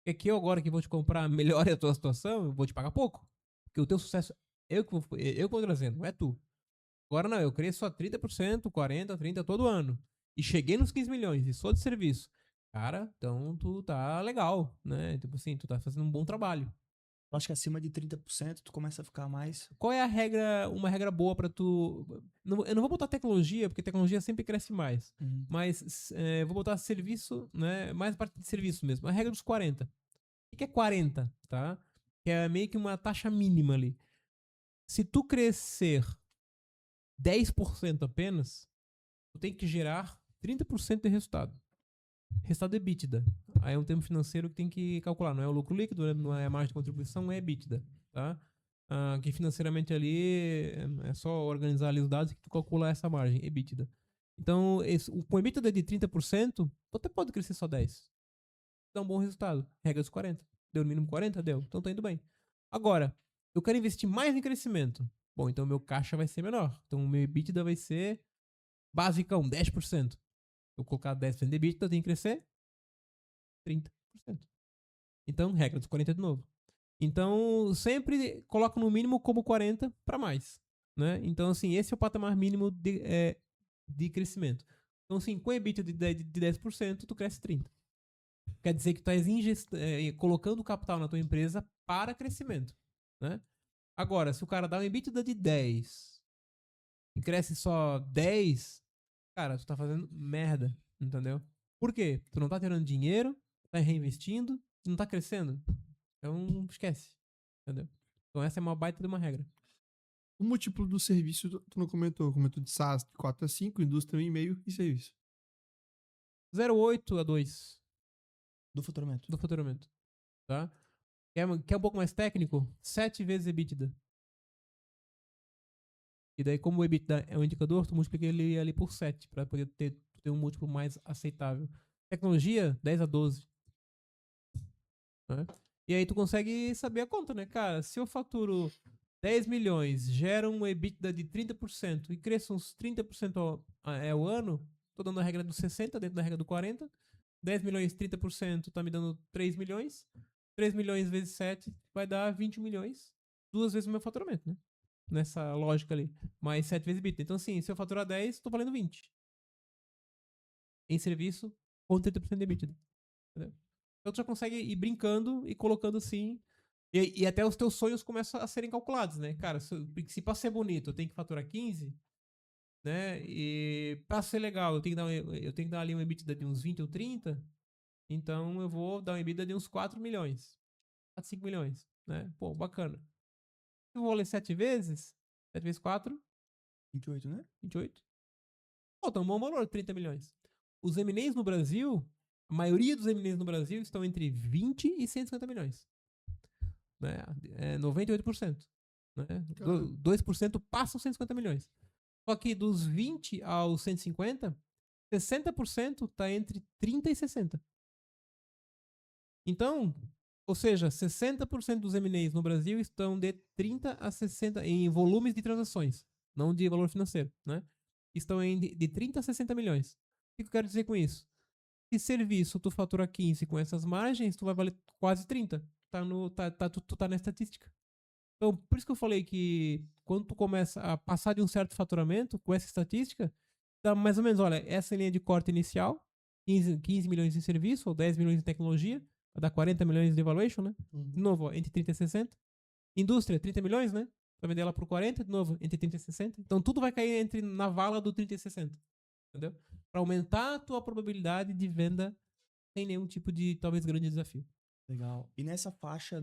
é que eu agora que vou te comprar melhore a tua situação, eu vou te pagar pouco. Porque o teu sucesso, eu que vou trazendo, não é tu. Agora não, eu cresço só 30%, 40%, 30% todo ano. E cheguei nos 15 milhões e sou de serviço. Cara, então tu tá legal, né? Tipo assim, tu tá fazendo um bom trabalho. Eu acho que acima de 30% tu começa a ficar mais... Qual é uma regra boa pra tu... Eu não vou botar tecnologia, porque tecnologia sempre cresce mais. Mas vou botar serviço, né? Mais parte de serviço mesmo. A regra dos 40. O que é 40, tá? Que é meio que uma taxa mínima ali. Se tu crescer 10% apenas, tu tem que gerar 30% de resultado. Resultado é EBITDA. Aí é um termo financeiro que tem que calcular. Não é o lucro líquido, né? Não é a margem de contribuição, é EBITDA. Tá? Que financeiramente ali é só organizar ali os dados que tu calcula essa margem, EBITDA. Então, com EBITDA de 30%, tu até pode crescer só 10%. Dá um bom resultado. Regra dos 40%. Deu no mínimo 40%? Deu. Então tá indo bem. Agora, eu quero investir mais em crescimento. Bom, então meu caixa vai ser menor. Então o meu EBITDA vai ser basicão, 10%. Se eu colocar 10% de EBITDA, eu tenho que crescer 30%. Então, regra dos 40 de novo. Então, sempre coloco no mínimo como 40 para mais. Né? Então, assim, esse é o patamar mínimo de crescimento. Então, assim, com EBITDA de 10%, tu cresce 30%. quer dizer que tu estás colocando capital na tua empresa para crescimento, né? Agora, se o cara dá um EBITDA de 10 e cresce só 10, cara, tu tá fazendo merda, entendeu? Por quê? Tu não tá tirando dinheiro, tá reinvestindo, não tá crescendo. Então, esquece, entendeu? Então essa é uma baita de uma regra. O múltiplo do serviço, tu não comentou. Comentou de SaaS de 4 a 5, indústria 1,5 e serviço. 0,8 a 2 Do faturamento. do faturamento, tá? Quer um pouco mais técnico? 7 vezes EBITDA. E daí, como o EBITDA é um indicador, tu multiplica ele ali por 7 para poder ter um múltiplo mais aceitável. Tecnologia, 10 a 12. Né? E aí tu consegue saber a conta, né? Cara, se eu faturo 10 milhões, gera um EBITDA de 30% e cresça uns 30% ao ano, tô dando a regra do 60 dentro da regra do 40. 10 milhões, 30% tá me dando 3 milhões. 3 milhões vezes 7 vai dar 20 milhões. 2 vezes o meu faturamento, né? Nessa lógica ali. Mais 7 vezes EBITDA. Então, assim, se eu faturar 10, tô valendo 20. Em serviço, com 30% de EBITDA. Entendeu? Então, tu já consegue ir brincando e colocando assim. E até os teus sonhos começam a serem calculados, né? Cara, se pra ser bonito eu tenho que faturar 15, né? E pra ser legal eu tenho que dar ali uma EBITDA de uns 20 ou 30. Então eu vou dar uma EBITDA de uns 4 milhões. 4, 5 milhões, né? Pô, bacana. Eu vou ler 7 vezes. 7 vezes 4, 28, né? 28. Pô, tá um bom valor, 30 milhões. Os M&As no Brasil, a maioria dos M&As no Brasil estão entre 20 e 150 milhões. Né? É 98%. Né? 2% passam 150 milhões. Só que dos 20 aos 150, 60% está entre 30 e 60. Então, ou seja, 60% dos M&As no Brasil estão de 30 a 60 em volumes de transações, não de valor financeiro, né? Estão de 30 a 60 milhões. O que eu quero dizer com isso? Se serviço tu fatura 15 com essas margens, tu vai valer quase 30. Tu tá na estatística. Então, por isso que eu falei que quando tu começa a passar de um certo faturamento com essa estatística, dá mais ou menos, olha, essa linha de corte inicial, 15 milhões em serviço ou 10 milhões em tecnologia, vai dar 40 milhões de valuation, né? De novo, ó, entre 30 e 60. Indústria, 30 milhões, né? Vai vender ela por 40, de novo, entre 30 e 60. Então tudo vai cair na vala do 30 e 60. Entendeu? Para aumentar a tua probabilidade de venda sem nenhum tipo de, talvez, grande desafio. Legal. E nessa faixa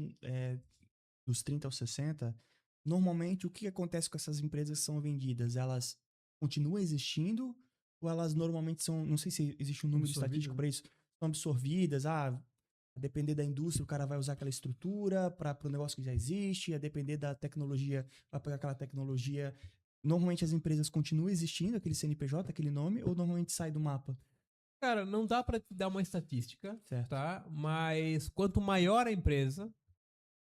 dos 30 aos 60, normalmente o que acontece com essas empresas que são vendidas? Elas continuam existindo ou elas normalmente são, não sei se existe um número estatístico para isso, são absorvidas, a depender da indústria, o cara vai usar aquela estrutura para o negócio que já existe, a depender da tecnologia, vai pegar aquela tecnologia. Normalmente as empresas continuam existindo, aquele CNPJ, aquele nome, ou normalmente sai do mapa? Cara, não dá pra te dar uma estatística, Certo. tá? Mas quanto maior a empresa,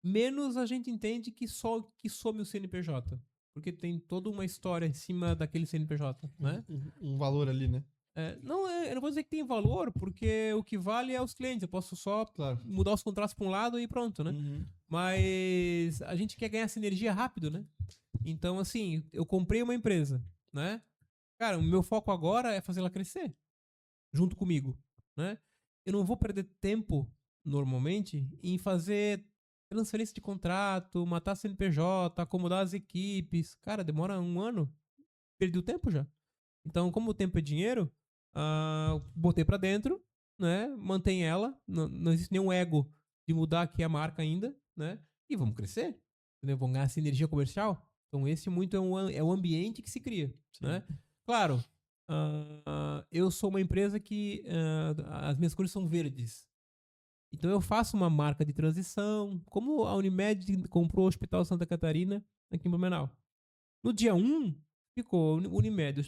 menos a gente entende que some o CNPJ. Porque tem toda uma história em cima daquele CNPJ, né? Um valor ali, né? Eu não vou dizer que tem valor, porque o que vale é os clientes. Eu posso só mudar os contratos para um lado e pronto, né? Uhum. Mas a gente quer ganhar sinergia rápido, né? Então, assim, eu comprei uma empresa, né? Cara, o meu foco agora é fazer ela crescer junto comigo, né? Eu não vou perder tempo, normalmente, em fazer transferência de contrato, matar CNPJ, acomodar as equipes. Cara, demora um ano. Perdi o tempo já. Então, como o tempo é dinheiro, botei pra dentro, né? Mantém ela. Não existe nenhum ego de mudar aqui a marca ainda, né? E vamos crescer. Entendeu? Vamos ganhar sinergia comercial. Então, esse muito é o ambiente que se cria, né? Claro, eu sou uma empresa que as minhas cores são verdes. Então, eu faço uma marca de transição, como a Unimed comprou o Hospital Santa Catarina aqui em Blumenau. No dia 1, ficou o Unimed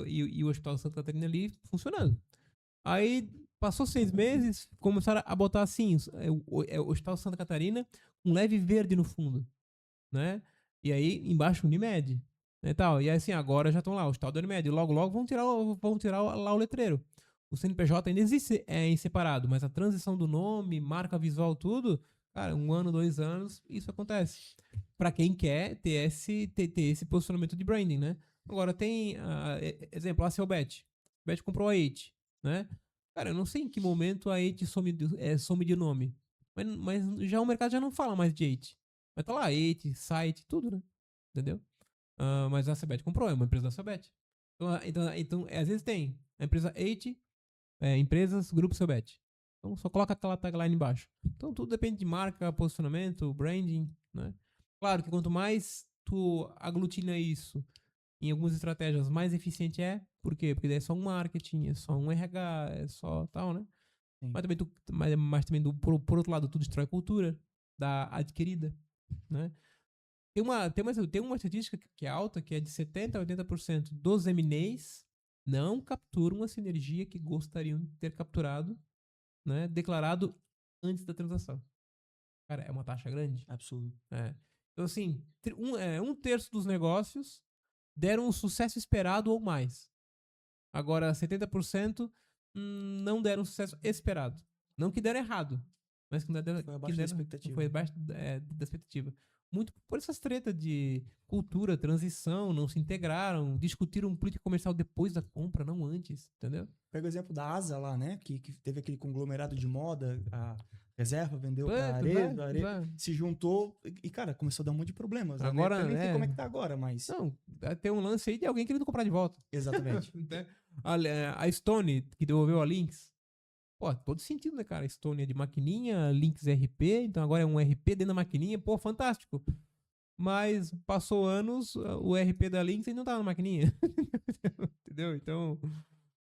e o Hospital Santa Catarina ali funcionando. Aí, passou 6 meses, começaram a botar assim, o Hospital Santa Catarina, um leve verde no fundo, né? E aí, embaixo, Unimed, né, tal. E aí, assim, agora já estão lá, o Hospital da Unimed. Logo, logo vão tirar lá o letreiro. O CNPJ ainda existe em separado, mas a transição do nome, marca visual, tudo, cara, 1 ano, 2 anos, isso acontece. Pra quem quer ter esse posicionamento de branding, né? Agora tem, exemplo, a Selbet. Bet comprou a 8, né? Cara, eu não sei em que momento a Eit some de nome. Mas já o mercado já não fala mais de Eit. Mas tá lá, Eit, site, tudo, né? Entendeu? Mas a Cebet comprou, é uma empresa da Cebet. Então, às vezes tem a empresa Eit, empresas, grupo Cebet. Então só coloca aquela tagline embaixo. Então tudo depende de marca, posicionamento, branding, né? Claro que quanto mais tu aglutina isso em algumas estratégias, mais eficiente é. Por quê? Porque daí é só um marketing, é só um RH, é só tal, né? Sim. Mas também por outro lado, tu destrói a cultura da adquirida, né? Tem uma estatística que é alta, que é de 70% a 80% dos M&As não capturam a sinergia que gostariam de ter capturado, né? Declarado antes da transação. Cara, é uma taxa grande. Absurdo. Então, assim, um terço dos negócios deram o sucesso esperado ou mais. Agora, 70% não deram o sucesso esperado. Não que deram errado, mas que deram, Foi abaixo da expectativa. Foi abaixo da expectativa. Muito por essas tretas de cultura, transição, não se integraram, discutiram política comercial depois da compra, não antes, entendeu? Pega o exemplo da Asa lá, né? Que teve aquele conglomerado de moda, a Reserva vendeu pra Arezzo, a Arezzo se juntou e, cara, começou a dar um monte de problemas. Agora, eu nem sei como é que tá agora, mas... Não, tem um lance aí de alguém querendo comprar de volta. Exatamente. A Stone, que devolveu a Lynx, pô, todo sentido, né, cara? A Stone é de maquininha, Lynx RP, então agora é um RP dentro da maquininha, pô, fantástico. Mas passou anos, o RP da Lynx ainda não tava na maquininha. Entendeu? Então,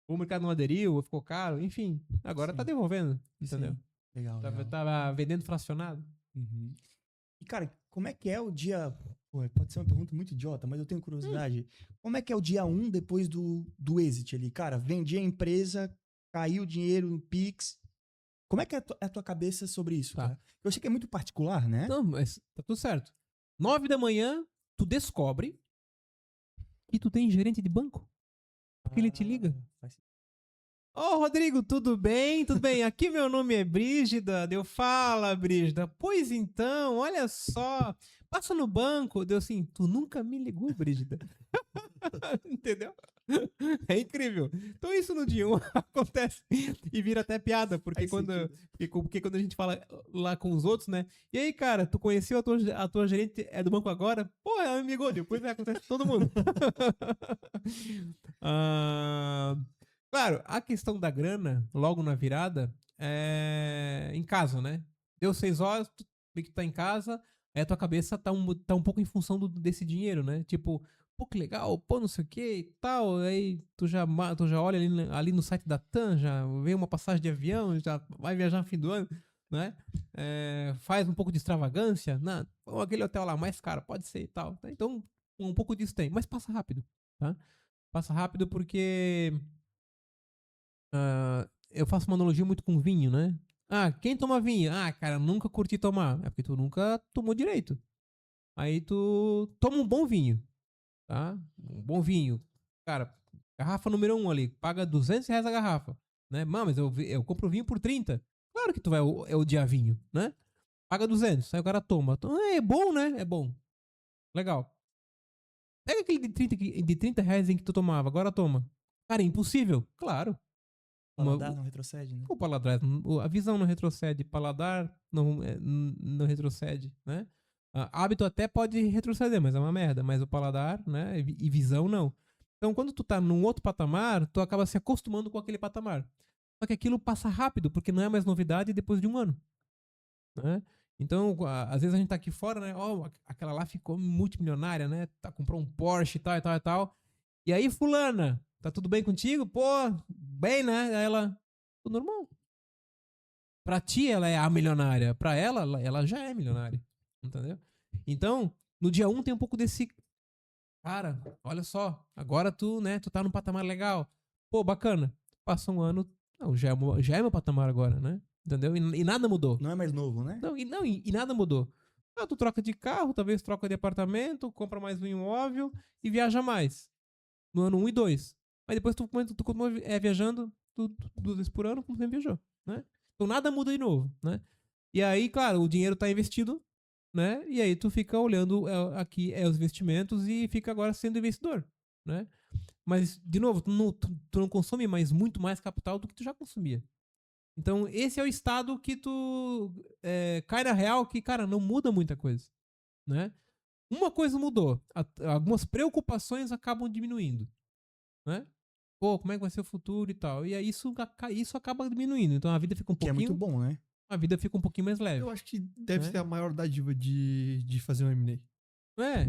o mercado não aderiu, ficou caro, enfim. Agora tá devolvendo, entendeu? Sim. Legal, Tava vendendo fracionado. Uhum. E, cara, como é que é o dia... Pô, pode ser uma pergunta muito idiota, mas eu tenho curiosidade. Como é que é o dia 1 depois do exit ali? Cara, vendi a empresa, caiu o dinheiro no Pix. Como é que é a tua cabeça sobre isso, Tá. cara? Eu sei que é muito particular, né? Não, mas tá tudo certo. 9 da manhã, tu descobre que tu tem gerente de banco. Porque ele te liga. Ô, Rodrigo, tudo bem? Tudo bem? Aqui meu nome é Brígida. Deu, fala, Brígida. Pois então, olha só. Passa no banco. Deu assim, tu nunca me ligou, Brígida. Entendeu? É incrível. Então isso no dia 1 acontece e vira até piada, porque quando a gente fala lá com os outros, né? E aí, cara, tu conheceu a tua gerente é do banco agora? Pô, ela me ligou, depois acontece com todo mundo. Claro, a questão da grana, logo na virada, é em casa, né? Deu 6 horas, tu vê que tu tá em casa, aí a tua cabeça tá um pouco em função desse dinheiro, né? Tipo, pô, que legal, pô, não sei o que e tal. Aí tu já olha ali no site da TAM, já vê uma passagem de avião, já vai viajar no fim do ano, né? Faz um pouco de extravagância, né? Pô, aquele hotel lá mais caro, pode ser e tal. Tá? Então, um pouco disso tem, mas passa rápido, tá? Passa rápido porque eu faço uma analogia muito com vinho, né? Ah, quem toma vinho? Ah, cara, nunca curti tomar. É porque tu nunca tomou direito. Aí tu toma um bom vinho, tá? Um bom vinho. Cara, garrafa número 1 ali, paga R$200 a garrafa, né? Mas eu compro vinho por 30. Claro que tu vai odiar vinho, né? Paga 200, aí o cara toma. Então, é bom, né? É bom. Legal. Pega aquele de 30 reais em que tu tomava, agora toma. Cara, é impossível. Claro. Paladar não retrocede, né? O paladar, a visão não retrocede, paladar não retrocede, né? Hábito até pode retroceder, mas é uma merda. Mas o paladar, né? E visão não. Então, quando tu tá num outro patamar, tu acaba se acostumando com aquele patamar. Só que aquilo passa rápido, porque não é mais novidade depois de um ano, né? Então, às vezes a gente tá aqui fora, né? Ó, aquela lá ficou multimilionária, né? Comprou um Porsche e tal, e tal, e tal. E aí, fulana, tá tudo bem contigo? Pô, bem, né? Aí ela, tudo normal. Pra ti, ela é a milionária. Pra ela já é milionária. Entendeu? Então, no dia 1 tem um pouco desse... Cara, olha só. Agora tu, né? Tu tá num patamar legal. Pô, bacana. Passa um ano... Não, já é meu patamar agora, né? Entendeu? E nada mudou. Não é mais novo, né? E nada mudou. Tu troca de carro, talvez troca de apartamento, compra mais um imóvel e viaja mais. No ano 1 e 2. Mas depois tu continua viajando 2 vezes por ano, como sempre viajou, né? Então nada muda de novo, né? E aí, claro, o dinheiro tá investido, né? E aí tu fica olhando aqui os investimentos e fica agora sendo investidor, né? Mas, de novo, tu não consome muito mais capital do que tu já consumia. Então, esse é o estado que tu cai na real que, cara, não muda muita coisa, né? Uma coisa mudou. Algumas preocupações acabam diminuindo, né? Pô, como é que vai ser o futuro e tal. E aí isso acaba diminuindo. Então a vida fica um Que é muito pouquinho... bom, né? A vida fica um pouquinho mais leve. Eu acho que deve né? ser a maior dádiva de fazer um M&A.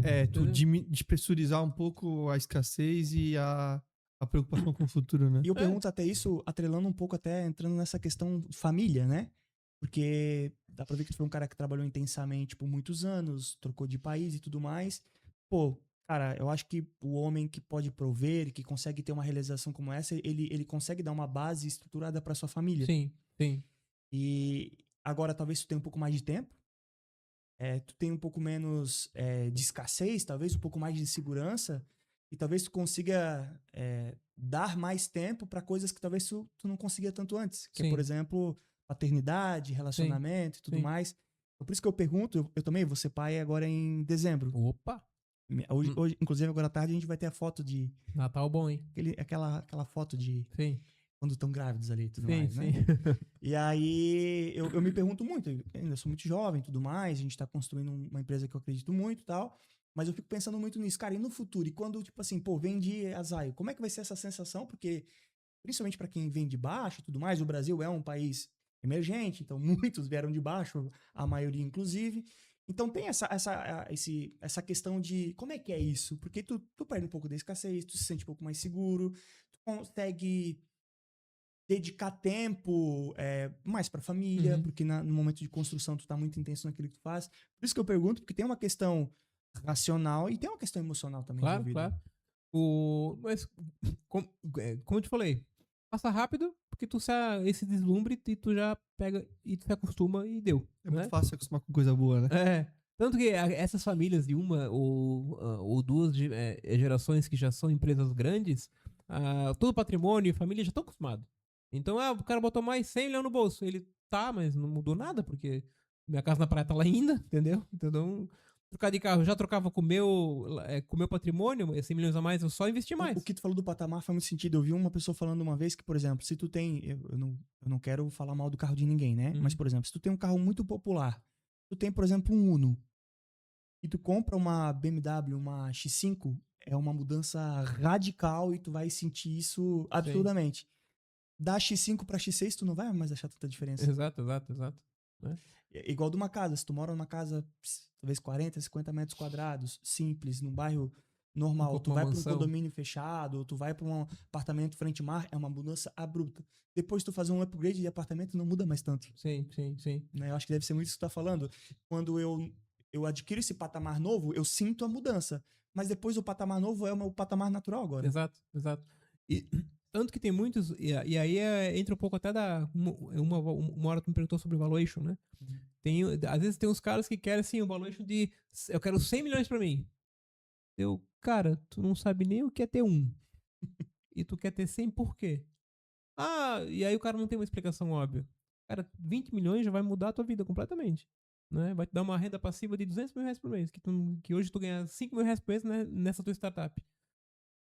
É, tu entendeu? despressurizar um pouco a escassez e a preocupação com o futuro, né? E eu pergunto até isso, atrelando um pouco até, entrando nessa questão família, né? Porque dá pra ver que tu foi um cara que trabalhou intensamente por muitos anos, trocou de país e tudo mais. Pô, cara, eu acho que o homem que pode prover e que consegue ter uma realização como essa, ele consegue dar uma base estruturada pra sua família. Sim, sim. E agora talvez tu tenha um pouco mais de tempo, tu tenha um pouco menos de escassez, talvez um pouco mais de segurança, e talvez tu consiga dar mais tempo para coisas que talvez tu não conseguia tanto antes, que é, Sim. por exemplo, paternidade, relacionamento e tudo sim. mais. Então, por isso que eu pergunto, eu também vou ser pai agora em dezembro. Opa! Hoje, inclusive, agora à tarde a gente vai ter a foto de... Natal bom, hein? aquela foto de Sim. quando estão grávidos ali e tudo Sim, mais, sim. né? E aí eu me pergunto muito, eu ainda sou muito jovem e tudo mais, a gente tá construindo uma empresa que eu acredito muito e tal, mas eu fico pensando muito nisso, cara, e no futuro? E quando, tipo assim, pô, vende a Zayo, como é que vai ser essa sensação? Porque, principalmente para quem vem de baixo e tudo mais, o Brasil é um país emergente, então muitos vieram de baixo, a maioria inclusive. Então tem essa questão de como é que é isso? Porque tu perde um pouco da escassez, tu se sente um pouco mais seguro, tu consegue dedicar tempo mais pra família, Uhum. porque no momento de construção tu tá muito intenso naquilo que tu faz. Por isso que eu pergunto, porque tem uma questão racional e tem uma questão emocional também Claro, envolvida. claro. Mas, como eu te falei, passa rápido, porque esse deslumbre e tu já pega e tu se acostuma e deu. É né? muito fácil acostumar com coisa boa, né? Tanto que essas famílias de uma ou duas gerações que já são empresas grandes, todo patrimônio e família já estão acostumados. Então, o cara botou mais 100 milhões no bolso. Ele mas não mudou nada, porque minha casa na praia tá lá ainda, entendeu? Então, trocar de carro, eu já trocava com o meu patrimônio, 100 milhões a mais, eu só investi mais. O que tu falou do patamar faz muito sentido. Eu vi uma pessoa falando uma vez que, por exemplo, se tu tem. Eu não quero falar mal do carro de ninguém, né? Mas, por exemplo, se tu tem um carro muito popular, tu tem, por exemplo, um Uno, e tu compra uma BMW, uma X5, é uma mudança radical e tu vai sentir isso absurdamente. Da X5 pra X6, tu não vai mais achar tanta diferença. Exato. Né? É igual de uma casa. Se tu mora numa casa, talvez 40, 50 metros quadrados, simples, num bairro normal, tu vai pra um condomínio fechado, ou tu vai pra um apartamento frente-mar, é uma mudança abrupta. Depois tu fazer um upgrade de apartamento, não muda mais tanto. Sim. Né? Eu acho que deve ser muito isso que tu tá falando. Quando eu adquiro esse patamar novo, eu sinto a mudança. Mas depois o patamar novo é o meu patamar natural agora. Exato. E tanto que tem muitos, e aí entra um pouco até uma hora tu me perguntou sobre valuation, né? Às vezes tem uns caras que querem assim, o valuation de eu quero 100 milhões pra mim. Cara, tu não sabe nem o que é ter um. E tu quer ter 100 por quê? E aí o cara não tem uma explicação óbvia. Cara, 20 milhões já vai mudar a tua vida completamente. Né? Vai te dar uma renda passiva de 200 mil reais por mês, que hoje tu ganha 5 mil reais por mês, né, nessa tua startup.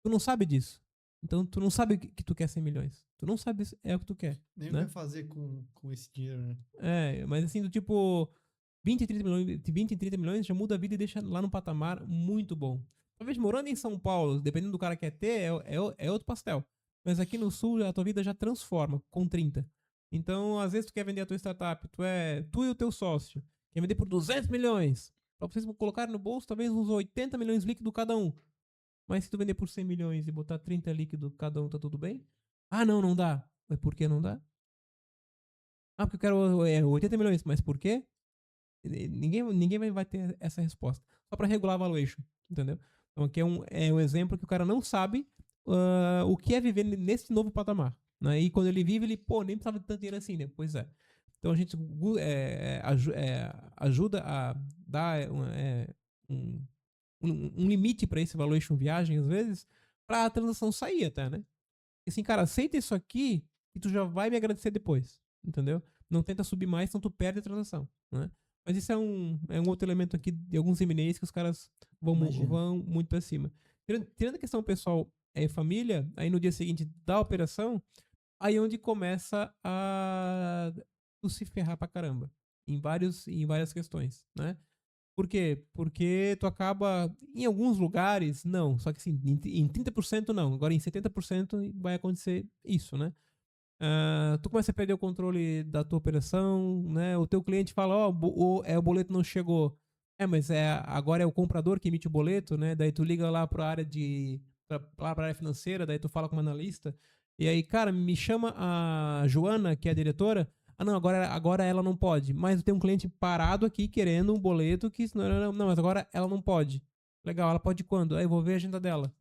Tu não sabe disso. Então, tu não sabe que tu quer 100 milhões. Tu não sabe se é o que tu quer. Nem né? vai fazer com esse dinheiro, né? Mas assim, do tipo, 20, 30 milhões já muda a vida e deixa lá num patamar muito bom. Talvez morando em São Paulo, dependendo do cara que quer ter, é outro pastel. Mas aqui no Sul, a tua vida já transforma com 30. Então, às vezes tu quer vender a tua startup, tu e o teu sócio, quer vender por 200 milhões. Pra vocês colocarem no bolso, talvez uns 80 milhões líquido cada um. Mas se tu vender por 100 milhões e botar 30 líquido cada um, tá tudo bem? Não dá. Mas por que não dá? Porque eu quero 80 milhões. Mas por quê? Ninguém vai ter essa resposta. Só pra regular a valuation, entendeu? Então aqui é um exemplo que o cara não sabe o que é viver nesse novo patamar. Né? E quando ele vive, ele, nem precisava de tanto dinheiro assim, né? Pois é. Então a gente ajuda a dar um limite para esse valuation viagem, às vezes, pra a transação sair até, né? E assim, cara, aceita isso aqui e tu já vai me agradecer depois, entendeu? Não tenta subir mais, senão tu perde a transação, né? Mas isso é um outro elemento aqui de alguns M&As que os caras vão muito pra cima. Tirando a questão pessoal é família, aí no dia seguinte da operação, aí é onde começa a tu se ferrar pra caramba. Em várias questões, né? Por quê? Porque tu acaba, em alguns lugares, não. Só que assim, em 30% não. Agora em 70% vai acontecer isso, né? Tu começa a perder o controle da tua operação, né? O teu cliente fala, ó, o boleto não chegou. Mas agora é o comprador que emite o boleto, né? Daí tu liga lá pra área lá pra área financeira, daí tu fala com o analista. E aí, cara, me chama a Joana, que é a diretora. Ah, não, agora ela não pode. Mas tem um cliente parado aqui querendo um boleto que. Não, mas agora ela não pode. Legal, ela pode quando? Aí eu vou ver a agenda dela.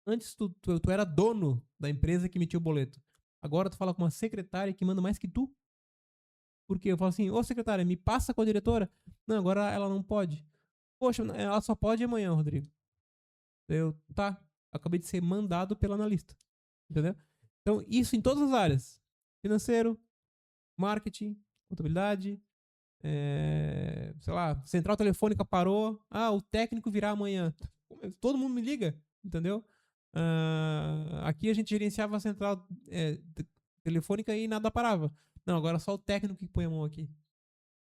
Antes tu era dono da empresa que emitiu o boleto. Agora tu fala com uma secretária que manda mais que tu. Porque eu falo assim, ô secretária, me passa com a diretora. Não, agora ela não pode. Poxa, ela só pode amanhã, Rodrigo. Tá. Acabei de ser mandado pelo analista. Entendeu? Então, isso em todas as áreas. Financeiro, marketing, contabilidade, sei lá, central telefônica parou. Ah, o técnico virá amanhã. Todo mundo me liga, entendeu? Aqui a gente gerenciava a central telefônica e nada parava. Não, agora só o técnico que põe a mão aqui.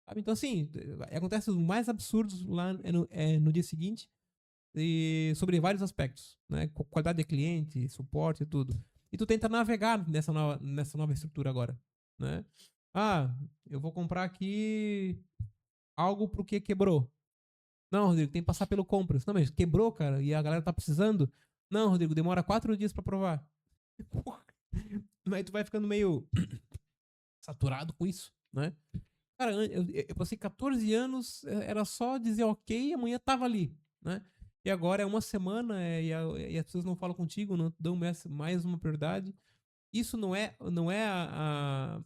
Sabe? Então, assim, acontece os mais absurdos lá no dia seguinte e sobre vários aspectos, né? Qualidade de cliente, suporte e tudo. E tu tenta navegar nessa nova estrutura agora, né? Ah, eu vou comprar aqui algo porque quebrou. Não, Rodrigo, tem que passar pelo compras. Não, mas quebrou, cara, e a galera tá precisando. Não, Rodrigo, demora 4 dias pra provar. Aí tu vai ficando meio saturado com isso, né? Cara, eu passei 14 anos, era só dizer ok, amanhã tava ali, né? E agora é uma semana e as pessoas não falam contigo, não dão mais uma prioridade. Isso não é a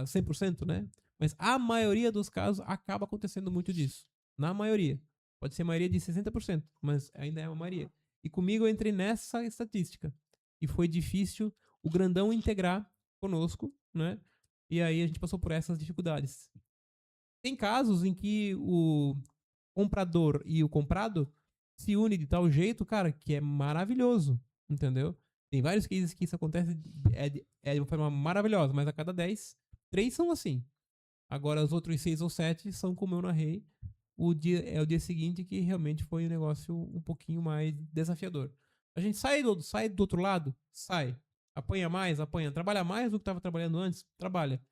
100%, né? Mas a maioria dos casos acaba acontecendo muito disso. Na maioria. Pode ser a maioria de 60%, mas ainda é uma maioria. E comigo eu entrei nessa estatística. E foi difícil o grandão integrar conosco, né? E aí a gente passou por essas dificuldades. Tem casos em que o comprador e o comprado se unem de tal jeito, cara, que é maravilhoso, entendeu? Tem vários cases que isso acontece de uma forma maravilhosa, mas a cada 10, 3 são assim. Agora os outros 6 ou 7 são como eu narrei. É o dia seguinte que realmente foi um negócio um pouquinho mais desafiador. A gente sai do outro lado? Sai. Apanha mais? Apanha. Trabalha mais do que estava trabalhando antes? Trabalha.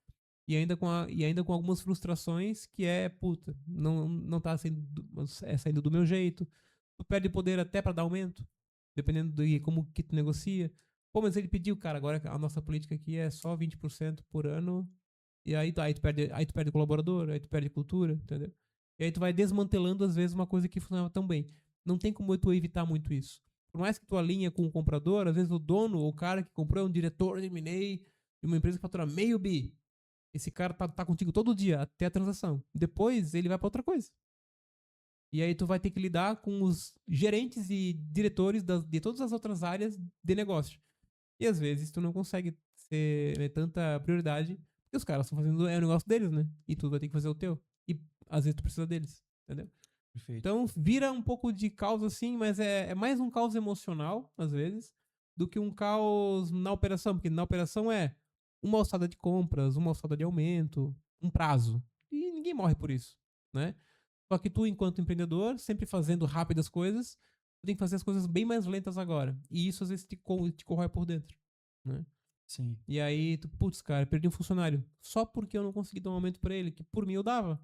E ainda com algumas frustrações que puta, não tá saindo do meu jeito. Tu perde poder até pra dar aumento, dependendo de como que tu negocia. Pô, mas ele pediu, cara, agora a nossa política aqui é só 20% por ano. E aí tu perde colaborador, aí tu perde cultura, entendeu? E aí tu vai desmantelando, às vezes, uma coisa que funcionava tão bem. Não tem como tu evitar muito isso. Por mais que tu alinha com o comprador, às vezes o dono ou o cara que comprou é um diretor de M&A de uma empresa que fatura meio bi. Esse cara tá contigo todo dia, até a transação. Depois ele vai pra outra coisa. E aí tu vai ter que lidar com os gerentes e diretores de todas as outras áreas de negócio. E às vezes tu não consegue ter tanta prioridade, porque os caras estão fazendo o negócio deles, né? E tu vai ter que fazer o teu. E às vezes tu precisa deles, entendeu? Perfeito. Então vira um pouco de caos assim, mas é mais um caos emocional, às vezes, do que um caos na operação, porque na operação é uma alçada de compras, uma alçada de aumento, um prazo. E ninguém morre por isso, né? Só que tu, enquanto empreendedor, sempre fazendo rápidas coisas, tu tem que fazer as coisas bem mais lentas agora. E isso às vezes te corrói por dentro, né? Sim. E aí, putz, cara, perdi um funcionário. Só porque eu não consegui dar um aumento pra ele, que por mim eu dava.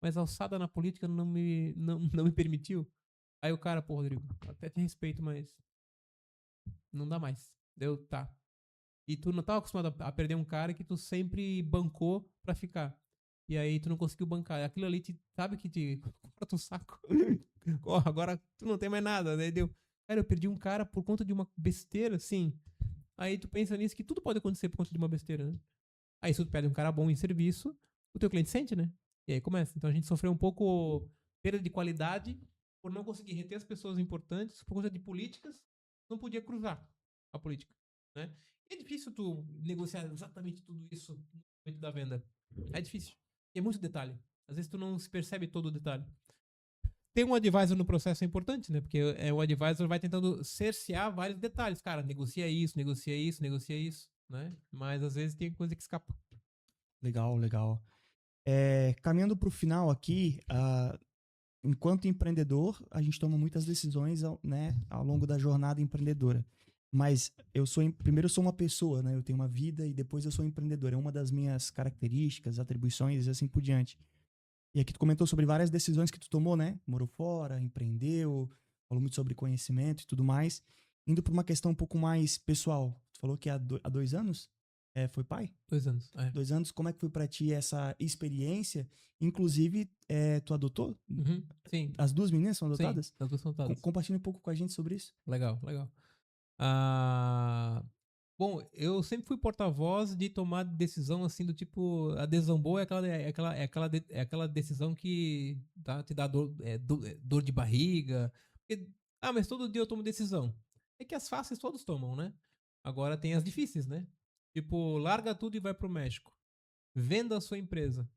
Mas a alçada na política não me permitiu. Aí o cara, pô, Rodrigo, até te respeito, mas não dá mais. Tá. E tu não tava acostumado a perder um cara que tu sempre bancou pra ficar. E aí tu não conseguiu bancar. Aquilo ali, sabe que te corta o saco. Agora tu não tem mais nada, né? Cara, eu perdi um cara por conta de uma besteira, assim. Aí tu pensa nisso, que tudo pode acontecer por conta de uma besteira, né? Aí se tu perde um cara bom em serviço, o teu cliente sente, né? E aí começa. Então a gente sofreu um pouco perda de qualidade por não conseguir reter as pessoas importantes por conta de políticas, não podia cruzar a política, né? E é difícil tu negociar exatamente tudo isso no momento da venda. É difícil. E é muito detalhe. Às vezes tu não se percebe todo o detalhe. ter um advisor no processo é importante, né? Porque o advisor vai tentando cercear vários detalhes. Cara, negocia isso, negocia isso, negocia isso, né? Mas às vezes tem coisa que escapa. Legal, legal. Caminhando para o final aqui, enquanto empreendedor, a gente toma muitas decisões, né, ao longo da jornada empreendedora. Mas primeiro eu sou uma pessoa, né? Eu tenho uma vida e depois eu sou empreendedor. É uma das minhas características, atribuições e assim por diante. E aqui tu comentou sobre várias decisões que tu tomou, né? Morou fora, empreendeu, falou muito sobre conhecimento e tudo mais. Indo para uma questão um pouco mais pessoal. Tu falou que há 2 anos foi pai? 2 anos. 2 anos, como é que foi pra ti essa experiência? Inclusive, tu adotou? Uhum, sim. As 2 meninas são adotadas? Sim, as 2 são adotadas. Compartilha um pouco com a gente sobre isso. Legal, legal. Bom, eu sempre fui porta-voz de tomar decisão assim do tipo, a decisão boa é aquela decisão que te dá dor de barriga. Porque, mas todo dia eu tomo decisão. É que as fáceis todos tomam, né? Agora tem as difíceis, né? Tipo, larga tudo e vai pro México. Venda a sua empresa.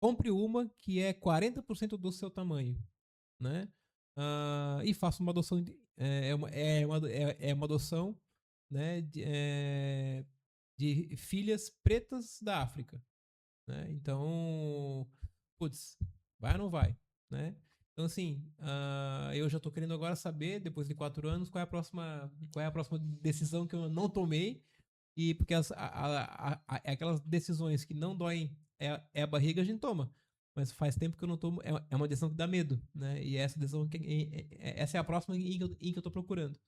Compre uma que é 40% do seu tamanho, né? E faça uma adoção. É uma adoção, né, de filhas pretas da África, né? Então, putz, vai ou não vai, né? Então, assim, eu já tô querendo agora saber, depois de 4 anos, qual é a próxima decisão que eu não tomei. E porque aquelas decisões que não doem a barriga, a gente toma. Mas faz tempo que eu não tomo. É uma decisão que dá medo, né? E essa decisão essa é a próxima em que eu tô procurando.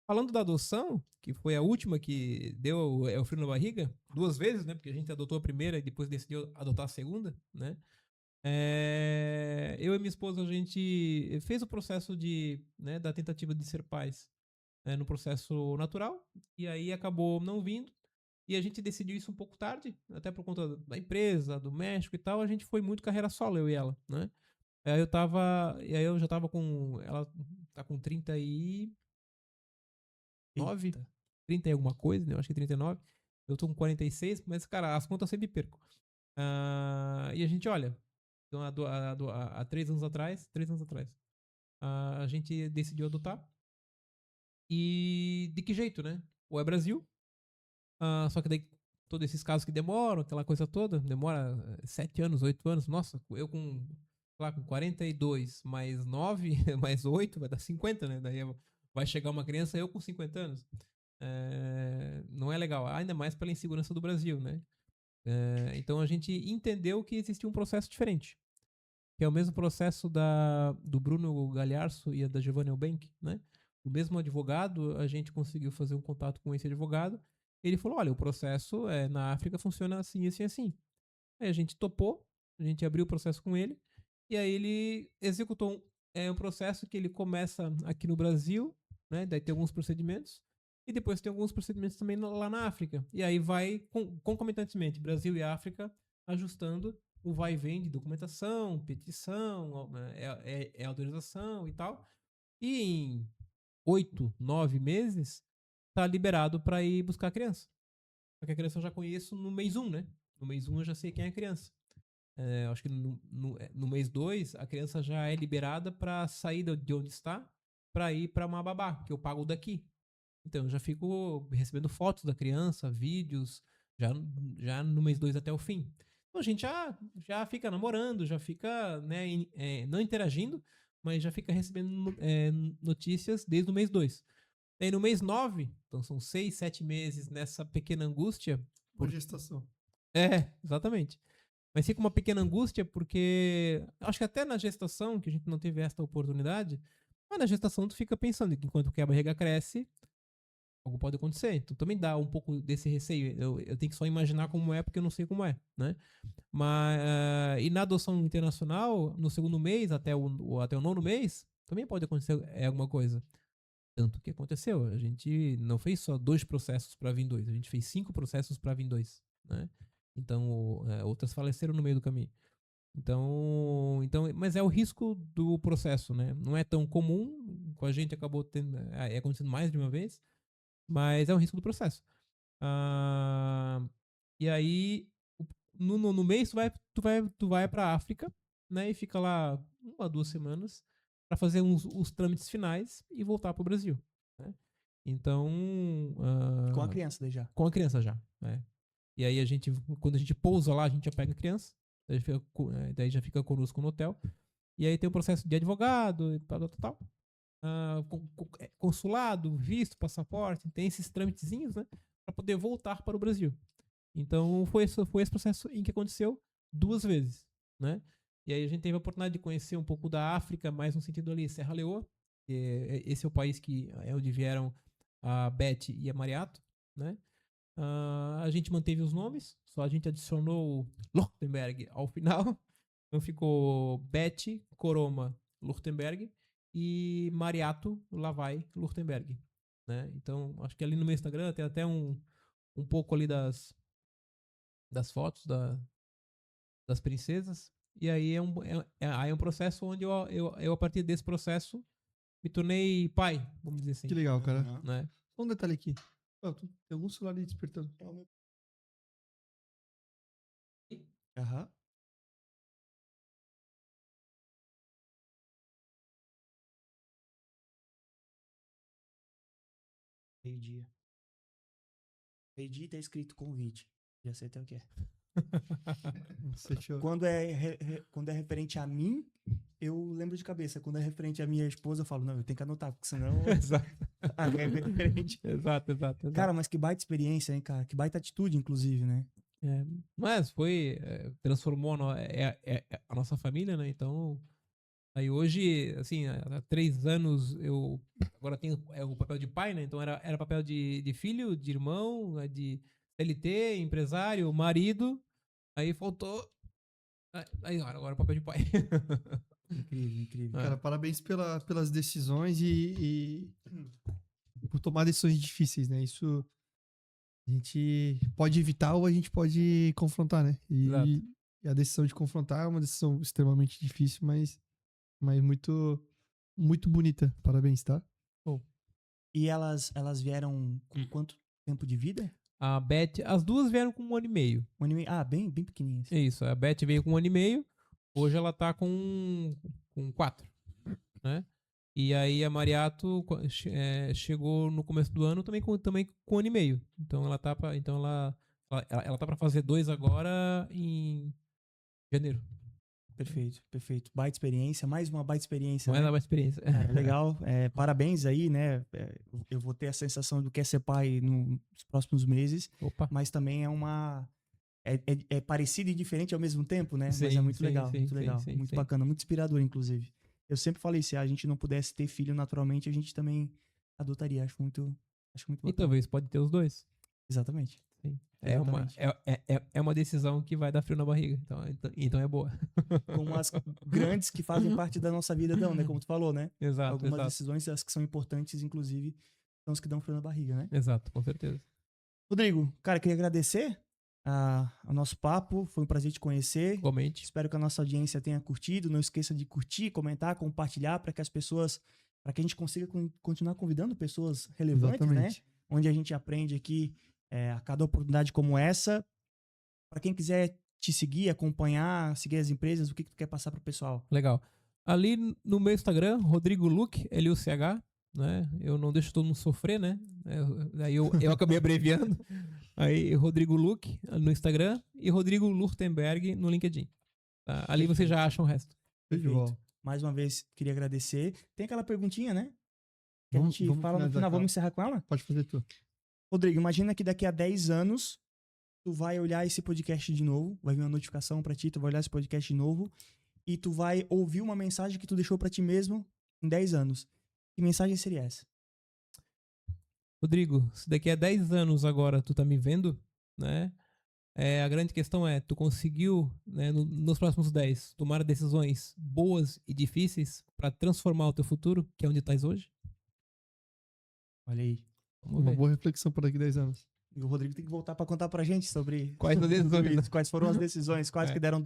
Falando da adoção, que foi a última que deu o frio na barriga, 2 vezes, né? Porque a gente adotou a primeira e depois decidiu adotar a segunda, né? Eu e minha esposa, a gente fez o processo da tentativa de ser pais, no processo natural, e aí acabou não vindo. E a gente decidiu isso um pouco tarde, até por conta da empresa, do México e tal. A gente foi muito carreira solo, eu e ela, né? E aí eu já tava com. Ela tá com 39, Eita. 30 e alguma coisa, né? Eu acho que 39. Eu tô com 46, mas, cara, as contas eu sempre perco. E a gente, olha, então, há 3 anos atrás, a gente decidiu adotar. E de que jeito, né? Ou é Brasil, só que daí todos esses casos que demoram, aquela coisa toda, demora 7 anos, 8 anos. Nossa, eu com 42 mais 9, mais 8, vai dar 50, né? Daí vai chegar uma criança, eu com 50 anos. Não é legal, ainda mais pela insegurança do Brasil, né? Então a gente entendeu que existia um processo diferente, que é o mesmo processo do Bruno Galharço e da Giovanna Elbank, né? O mesmo advogado, a gente conseguiu fazer um contato com esse advogado. Ele falou, olha, o processo na África funciona assim, assim, assim. Aí a gente topou, a gente abriu o processo com ele, e aí ele executou um processo que ele começa aqui no Brasil, né? Daí tem alguns procedimentos, e depois tem alguns procedimentos também lá na África. E aí vai concomitantemente, Brasil e África, ajustando o vai e vem de documentação, petição, autorização e tal. E em 8, 9 meses, tá liberado para ir buscar a criança. Porque a criança eu já conheço no mês 1, né? No mês 1 eu já sei quem é a criança. Acho que no mês 2, a criança já é liberada para sair de onde está para ir para uma babá, que eu pago daqui. Então eu já fico recebendo fotos da criança, vídeos, já no mês 2 até o fim. Então a gente já fica namorando, já fica, né, não interagindo, mas já fica recebendo notícias desde o mês 2. Aí no mês 9, então são 6, 7 meses nessa pequena angústia. Por gestação. Exatamente. Mas fica uma pequena angústia porque acho que até na gestação, que a gente não teve esta oportunidade, mas na gestação tu fica pensando que enquanto que a barriga cresce, algo pode acontecer. Então também dá um pouco desse receio. Eu tenho que só imaginar como é, porque eu não sei como é, né? Mas, e na adoção internacional, no segundo mês, até o 9º mês, também pode acontecer alguma coisa. Tanto que aconteceu. A gente não fez só 2 processos para vir 2, a gente fez 5 processos para vir 2, né? Então, outras faleceram no meio do caminho. Então, mas é o risco do processo, né? Não é tão comum, com a gente acabou acontecendo mais de uma vez, mas é um risco do processo. E aí, no mês, tu vai pra África, né? E fica lá 1 a 2 semanas. para fazer os trâmites finais e voltar para o Brasil. Né? Então. Com a criança daí já. Com a criança já. Né? E aí quando a gente pousa lá, a gente já pega a criança, daí já fica conosco no hotel. E aí tem o processo de advogado e tal. Consulado, visto, passaporte, tem esses trâmitezinhos, né? Para poder voltar para o Brasil. Então foi esse processo em que aconteceu 2 vezes, né? E aí a gente teve a oportunidade de conhecer um pouco da África, mais no sentido ali, Serra Leoa. Esse é o país que é onde vieram a Beth e a Mariato, né? A gente manteve os nomes, só a gente adicionou Lurtenberg ao final. Então ficou Beth, Coroma, Lurtenberg e Mariato, Lavai, Lurtenberg. Né? Então, acho que ali no meu Instagram tem até um pouco ali das fotos das princesas. E aí é um processo onde eu, a partir desse processo, me tornei pai, vamos dizer assim. Que legal, cara. Né? Só um detalhe aqui. Tem algum celular ali despertando. Aham. Meio-dia. Meio-dia tá escrito convite. Já sei até o que é. Quando é referente a mim, eu lembro de cabeça. Quando é referente a minha esposa, eu falo, não, eu tenho que anotar, porque senão... Exato. É diferente. Exato. Cara, mas que baita experiência, hein, cara? Que baita atitude, inclusive, né? Mas transformou a nossa família, né? Então, aí hoje, assim, há 3 anos eu agora tenho o papel de pai, né? Então era papel de filho, de irmão, de CLT, empresário, marido. Aí faltou. Aí agora o papel de pai. Incrível. Cara, parabéns pelas decisões e por tomar decisões difíceis, né? Isso a gente pode evitar ou a gente pode confrontar, né? E a decisão de confrontar é uma decisão extremamente difícil, mas muito, muito bonita. Parabéns, tá? E elas vieram com quanto tempo de vida? A Beth, as duas vieram com 1 ano e meio. 1 ano e meio? Ah, bem pequenininhas. É isso, a Beth veio com 1 ano e meio, hoje ela tá com 4, né? E aí a Mariato chegou no começo do ano também com 1 ano e meio. Então ela tá pra fazer 2 agora em janeiro. Perfeito. Baita experiência, mais uma baita experiência. Não é né? uma experiência. Legal. Parabéns aí, né? Eu vou ter a sensação do que é ser pai nos próximos meses. Opa. Mas também é parecido e diferente ao mesmo tempo, né? Sim, mas é muito sim, legal, sim, muito sim, legal. sim, Muito sim. bacana, muito inspirador, inclusive. Eu sempre falei, se a gente não pudesse ter filho naturalmente, a gente também adotaria. Acho muito E bacana. talvez pode ter os dois. Exatamente. Sim. Exatamente. É uma decisão que vai dar frio na barriga. Então é boa. Como as grandes que fazem parte da nossa vida dão, né? Como tu falou, né? Exato. Algumas decisões, as que são importantes, inclusive, são as que dão frio na barriga, né? Exato, com certeza. Rodrigo, cara, queria agradecer o nosso papo. Foi um prazer te conhecer. Igualmente. Espero que a nossa audiência tenha curtido. Não esqueça de curtir, comentar, compartilhar para que a gente consiga continuar convidando pessoas relevantes, Exatamente. né? Onde a gente aprende aqui a cada oportunidade como essa. Para quem quiser te seguir, acompanhar, seguir as empresas, o que tu quer passar para o pessoal? Legal. Ali no meu Instagram, Rodrigo Luch, Luch, né? Eu não deixo todo mundo sofrer, né? Daí eu acabei abreviando. Aí Rodrigo Luch no Instagram e Rodrigo Lurtenberg no LinkedIn. Tá? Ali você já acha o resto. Perfeito. Mais uma vez, queria agradecer. Tem aquela perguntinha, né? Que a gente fala no final. Vamos encerrar com ela? Pode fazer tu. Rodrigo, imagina que daqui a 10 anos tu vai olhar esse podcast de novo, vai vir uma notificação pra ti, tu vai olhar esse podcast de novo e tu vai ouvir uma mensagem que tu deixou pra ti mesmo em 10 anos. Que mensagem seria essa? Rodrigo, se daqui a 10 anos agora tu tá me vendo, né? A grande questão é, tu conseguiu, né, nos próximos 10, tomar decisões boas e difíceis pra transformar o teu futuro, que é onde estás hoje? Olha aí. Uma boa reflexão para daqui a 10 anos. E o Rodrigo tem que voltar pra contar pra gente sobre quais foram as decisões, quais que deram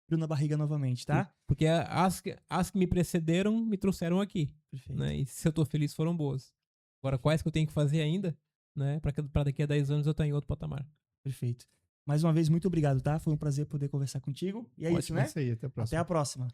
frio na barriga novamente, tá? Porque as que me precederam me trouxeram aqui. Perfeito. Né? E se eu tô feliz, foram boas. Agora, quais que eu tenho que fazer ainda, né? Pra daqui a 10 anos eu estar em outro patamar. Perfeito. Mais uma vez, muito obrigado, tá? Foi um prazer poder conversar contigo. E é isso, né? Isso aí, até a próxima. Até a próxima.